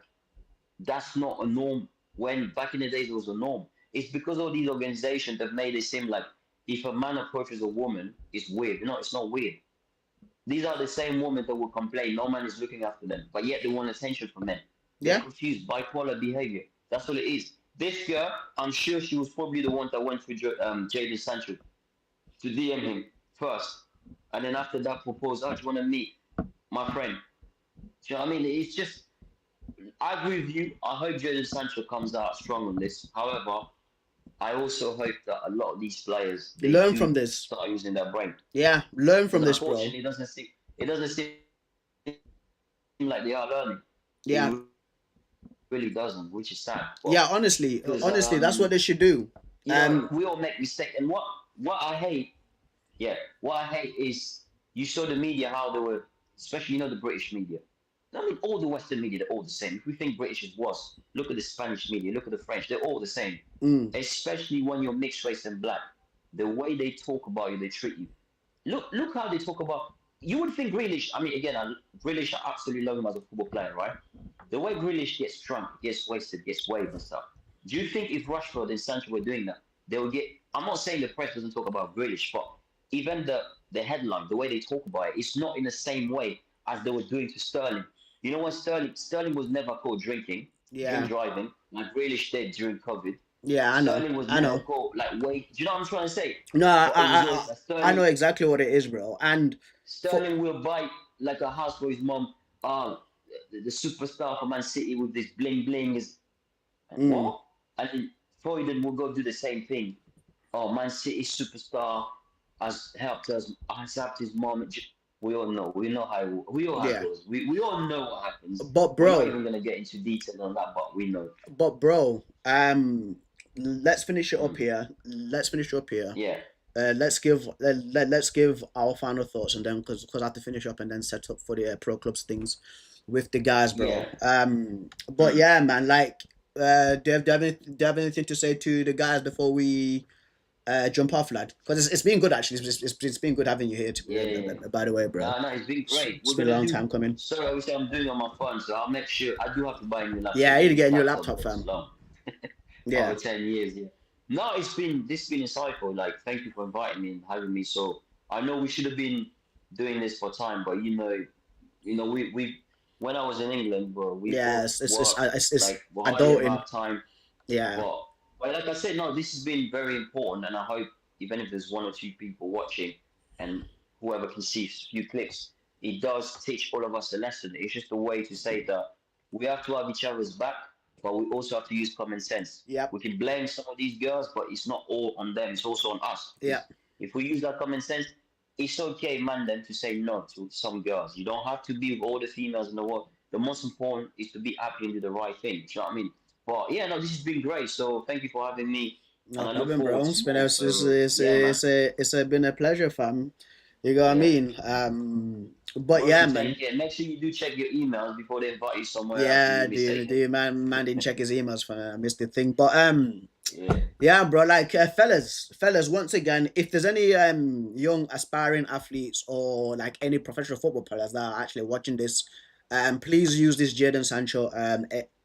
Speaker 2: that's not a norm. When back in the days it was a norm. It's because all these organizations have made it seem like if a man approaches a woman, it's weird. No, it's not weird. These are the same women that will complain no man is looking after them, but yet they want attention from men. They're
Speaker 1: yeah,
Speaker 2: confused, bipolar behavior. That's all it is. This girl, I'm sure she was probably the one that went for Jadon Sancho to DM him first, and then after that propose, oh, do you want to meet my friend? Do you know what I mean? It's just, I agree with you. I hope Jadon Sancho comes out strong on this. However, I also hope that a lot of these players
Speaker 1: you
Speaker 2: they
Speaker 1: learn
Speaker 2: do
Speaker 1: from this.
Speaker 2: start using their brain
Speaker 1: Yeah, learn from
Speaker 2: because
Speaker 1: this, bro.
Speaker 2: unfortunately, it doesn't seem like they are learning.
Speaker 1: Yeah,
Speaker 2: It really doesn't, which is sad. But
Speaker 1: yeah. Honestly,
Speaker 2: because
Speaker 1: honestly, that's what they should do.
Speaker 2: we all make mistakes, and what I hate. Yeah, what I hate is you saw the media how they were, especially the British media. I mean, all the Western media, they're all the same. If we think British is worse, look at the Spanish media, look at the French, they're all the same.
Speaker 1: mm,
Speaker 2: Especially when you're mixed race and black, the way they talk about you, they treat you. Look how they talk about. You would think Grealish. I mean, again, Grealish, I absolutely love him as a football player, right? The way Grealish gets drunk, gets wasted, gets waved and stuff. Do you think if Rashford and Sancho were doing that, they would get? I'm not saying the press doesn't talk about Grealish, but even the headline, the way they talk about it, it's not in the same way as they were doing to Sterling. You know when Sterling was never caught drinking, drink
Speaker 1: yeah,
Speaker 2: driving, like Grealish did during COVID.
Speaker 1: yeah. I know,
Speaker 2: Sterling was
Speaker 1: I
Speaker 2: never
Speaker 1: know.
Speaker 2: caught like wait. Do you know what I'm trying to say?
Speaker 1: No,
Speaker 2: But it was always like
Speaker 1: I know
Speaker 2: Sterling.
Speaker 1: exactly what it is, bro. And for
Speaker 2: Sterling will buy like a house for his mom. Uh, the superstar for Man City with this bling bling is
Speaker 1: mm,
Speaker 2: what? And then Foden will go do the same thing. Oh, Man City superstar has helped his mom. We all know. We all how it
Speaker 1: yeah.
Speaker 2: goes. We all know what happens.
Speaker 1: But
Speaker 2: We're not
Speaker 1: bro,
Speaker 2: even gonna get into detail on that, but we know.
Speaker 1: but bro, let's finish it up
Speaker 2: Mm.
Speaker 1: here. Let's finish it up here.
Speaker 2: Yeah,
Speaker 1: Let's give our final thoughts and then because I have to finish up and then set up for the pro clubs things with the guys,
Speaker 2: yeah.
Speaker 1: bro. But
Speaker 2: Mm.
Speaker 1: yeah, man, like, do you have anything to say to the guys before we jump off, lad, because it's been good actually. It's been good having you here.
Speaker 2: Yeah, yeah.
Speaker 1: By the way, bro,
Speaker 2: No, no, it's been great.
Speaker 1: it's
Speaker 2: We're
Speaker 1: been a
Speaker 2: gonna
Speaker 1: long
Speaker 2: do.
Speaker 1: time coming.
Speaker 2: So obviously, I'm doing it on my phone, so I'll make sure I do have to buy a new
Speaker 1: Yeah,
Speaker 2: laptop
Speaker 1: I need
Speaker 2: because
Speaker 1: to
Speaker 2: this
Speaker 1: get a new
Speaker 2: laptop
Speaker 1: laptop,
Speaker 2: goes
Speaker 1: fam.
Speaker 2: long.
Speaker 1: Yeah,
Speaker 2: Over 10 years, yeah. No, this has been insightful. Like, thank you for inviting me and having me. So I know we should have been doing this for time, but we when I was in England, bro, we
Speaker 1: yeah,
Speaker 2: both worked
Speaker 1: it's
Speaker 2: like we hardly ever
Speaker 1: adulting.
Speaker 2: have time.
Speaker 1: Yeah,
Speaker 2: But like I said, no, this has been very important, and I hope even if there's one or two people watching, and whoever can see a few clips, it does teach all of us a lesson. It's just a way to say that we have to have each other's back, but we also have to use common sense.
Speaker 1: yep,
Speaker 2: We can blame some of these girls, but it's not all on them. It's also on us. Because
Speaker 1: yep,
Speaker 2: if we use that common sense, it's okay, man, then to say no to some girls. You don't have to be with all the females in the world. The most important is to be happy and do the right thing. You know what I mean? But yeah, no, this has been great. So thank you for having me, and
Speaker 1: no
Speaker 2: I look
Speaker 1: problem,
Speaker 2: forward
Speaker 1: bro.
Speaker 2: to more. So yeah, man.
Speaker 1: Been a pleasure, fam. You know what I
Speaker 2: Yeah,
Speaker 1: mean? But
Speaker 2: bro,
Speaker 1: yeah,
Speaker 2: to take
Speaker 1: man.
Speaker 2: care. Make sure you do check your emails before they invite you somewhere else and
Speaker 1: Yeah,
Speaker 2: you miss it again.
Speaker 1: man didn't check his emails for I missed the thing. But
Speaker 2: Yeah.
Speaker 1: yeah, bro, like fellas, once again, if there's any young aspiring athletes or like any professional football players that are actually watching this, please use this Jadon Sancho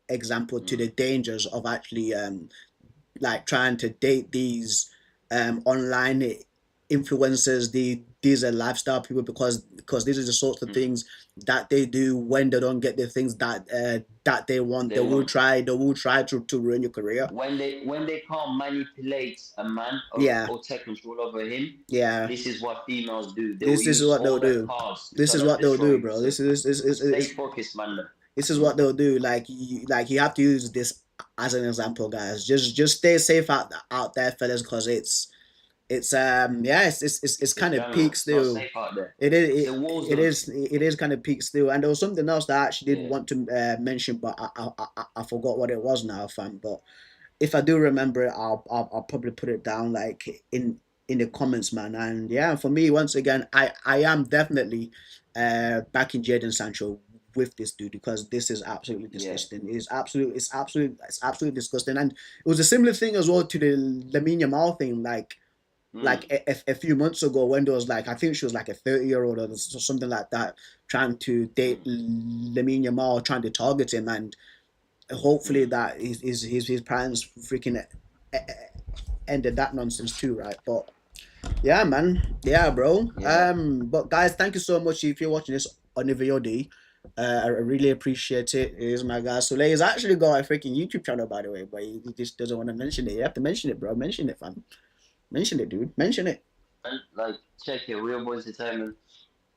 Speaker 1: example to the
Speaker 2: Mm,
Speaker 1: dangers of actually like trying to date these online influencers, these are lifestyle people, because these are the sorts of
Speaker 2: mm.
Speaker 1: things that they do when they don't get the things that they want.
Speaker 2: They want
Speaker 1: They will try to ruin your career.
Speaker 2: when they can't manipulate a man
Speaker 1: Yeah,
Speaker 2: or take control over him.
Speaker 1: yeah.
Speaker 2: This is what females do. They will
Speaker 1: This is
Speaker 2: use
Speaker 1: what they'll
Speaker 2: all their
Speaker 1: do.
Speaker 2: cards to
Speaker 1: This
Speaker 2: try
Speaker 1: is
Speaker 2: to
Speaker 1: what they'll
Speaker 2: destroy
Speaker 1: do,
Speaker 2: you.
Speaker 1: bro.
Speaker 2: So stay focused, man.
Speaker 1: This is
Speaker 2: Mm,
Speaker 1: what they'll do. Like you have to use this as an example, guys. Just stay safe out there, fellas, because it's yeah, it's
Speaker 2: it's a
Speaker 1: kind of
Speaker 2: jungle.
Speaker 1: peak
Speaker 2: It's not
Speaker 1: still.
Speaker 2: safe out there.
Speaker 1: It is
Speaker 2: It's a war
Speaker 1: it
Speaker 2: zone.
Speaker 1: is it is kind of peak still. And there was something else that I actually did
Speaker 2: Yeah.
Speaker 1: want to mention, but I forgot what it was now, fam. But if I do remember it, I'll probably put it down like in the comments, man. And yeah, for me, once again, I am definitely backing Jadon Sancho with this dude, because this is absolutely
Speaker 2: Yeah.
Speaker 1: disgusting. It's absolutely disgusting. And it was a similar thing as well to the Lamine Yamal thing, like
Speaker 2: Mm,
Speaker 1: a few months ago, when there was like, I think she was like a 30-year-old or something like that, trying to date
Speaker 2: mm,
Speaker 1: Lamine Yamal, trying to target him. And hopefully
Speaker 2: mm.
Speaker 1: that his parents freaking ended that nonsense too, right? But yeah, man, yeah, bro.
Speaker 2: Yeah.
Speaker 1: But guys, thank you so much if you're watching this on the VOD. I really appreciate it. It is my guy Soleil. He's actually got a freaking YouTube channel, by the way, but he just doesn't want to mention it. You have to mention it, bro. Mention it, fam. Mention it, dude. Mention it.
Speaker 2: And like check your real boys entertainment.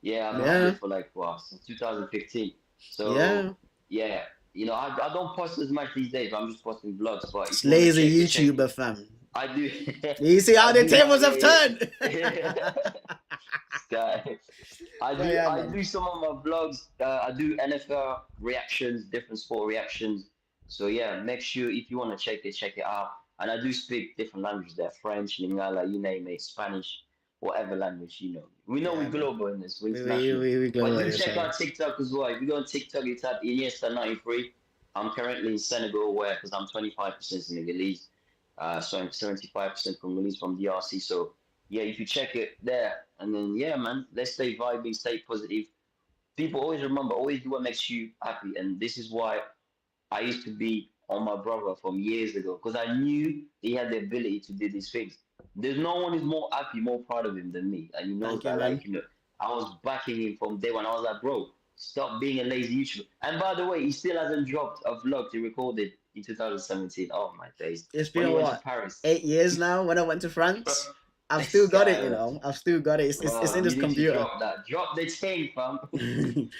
Speaker 2: Yeah, I've been on
Speaker 1: Yeah,
Speaker 2: there for like since 2015.
Speaker 1: yeah.
Speaker 2: So yeah, I don't post as much these days. I'm just posting vlogs. But if
Speaker 1: It's
Speaker 2: you want to
Speaker 1: lazy
Speaker 2: check it.
Speaker 1: YouTuber, fam.
Speaker 2: I do.
Speaker 1: You see how
Speaker 2: I
Speaker 1: the
Speaker 2: do have
Speaker 1: tables have turned.
Speaker 2: a Sky. I
Speaker 1: But
Speaker 2: do
Speaker 1: yeah,
Speaker 2: I
Speaker 1: man.
Speaker 2: do some of my vlogs. I do NFL reactions, different sport reactions. So yeah, make sure if you want to check it out. And I do speak different languages there, French, Lingala, you name it, Spanish, whatever language, We know
Speaker 1: Yeah,
Speaker 2: we're
Speaker 1: man.
Speaker 2: global in this, we're international.
Speaker 1: We
Speaker 2: But
Speaker 1: global
Speaker 2: do
Speaker 1: here,
Speaker 2: check
Speaker 1: so
Speaker 2: out TikTok as well. If you go on TikTok, you type Iniesta 93. I'm currently in Senegal, where because I'm 25% Senegalese, so I'm 75% Congolese from DRC. So yeah, if you check it there, and then yeah, man, let's stay vibing, stay positive. People always remember, always do what makes you happy, and this is why I used to be on my brother from years ago because I knew he had the ability to do these things. There's no one who's more happy, more proud of him than me, and he knows
Speaker 1: thank you,
Speaker 2: that.
Speaker 1: man.
Speaker 2: I was backing him from day one. I was like, bro, stop being a lazy YouTuber. And by the way, he still hasn't dropped a vlog he recorded in 2017. Oh my days,
Speaker 1: It's
Speaker 2: when
Speaker 1: been
Speaker 2: he went to
Speaker 1: what,
Speaker 2: Paris.
Speaker 1: 8 years now when I went to France. I've still
Speaker 2: This
Speaker 1: got it,
Speaker 2: guy,
Speaker 1: I've still got it. It's in
Speaker 2: you
Speaker 1: this
Speaker 2: need to
Speaker 1: computer.
Speaker 2: drop that. Drop the chain, fam.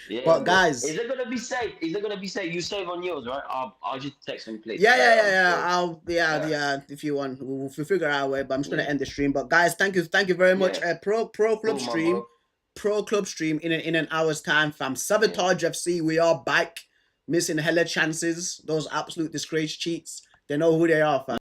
Speaker 2: Yeah,
Speaker 1: But
Speaker 2: bro. Is
Speaker 1: guys,
Speaker 2: it gonna be safe? Is it gonna be safe? You save on yours, right? I'll just text some clips
Speaker 1: yeah,
Speaker 2: later on.
Speaker 1: yeah.
Speaker 2: So
Speaker 1: I'll
Speaker 2: yeah,
Speaker 1: yeah. If you want, we'll figure out a way. But I'm just gonna
Speaker 2: yeah,
Speaker 1: end the stream. But guys, thank you very much.
Speaker 2: yeah.
Speaker 1: Pro club
Speaker 2: Cool, my
Speaker 1: stream,
Speaker 2: bro.
Speaker 1: in an hour's time, fam.
Speaker 2: Yeah.
Speaker 1: Sabotage FC, we are back. Missing hella chances. Those absolute disgrace cheats. They know who they are, fam.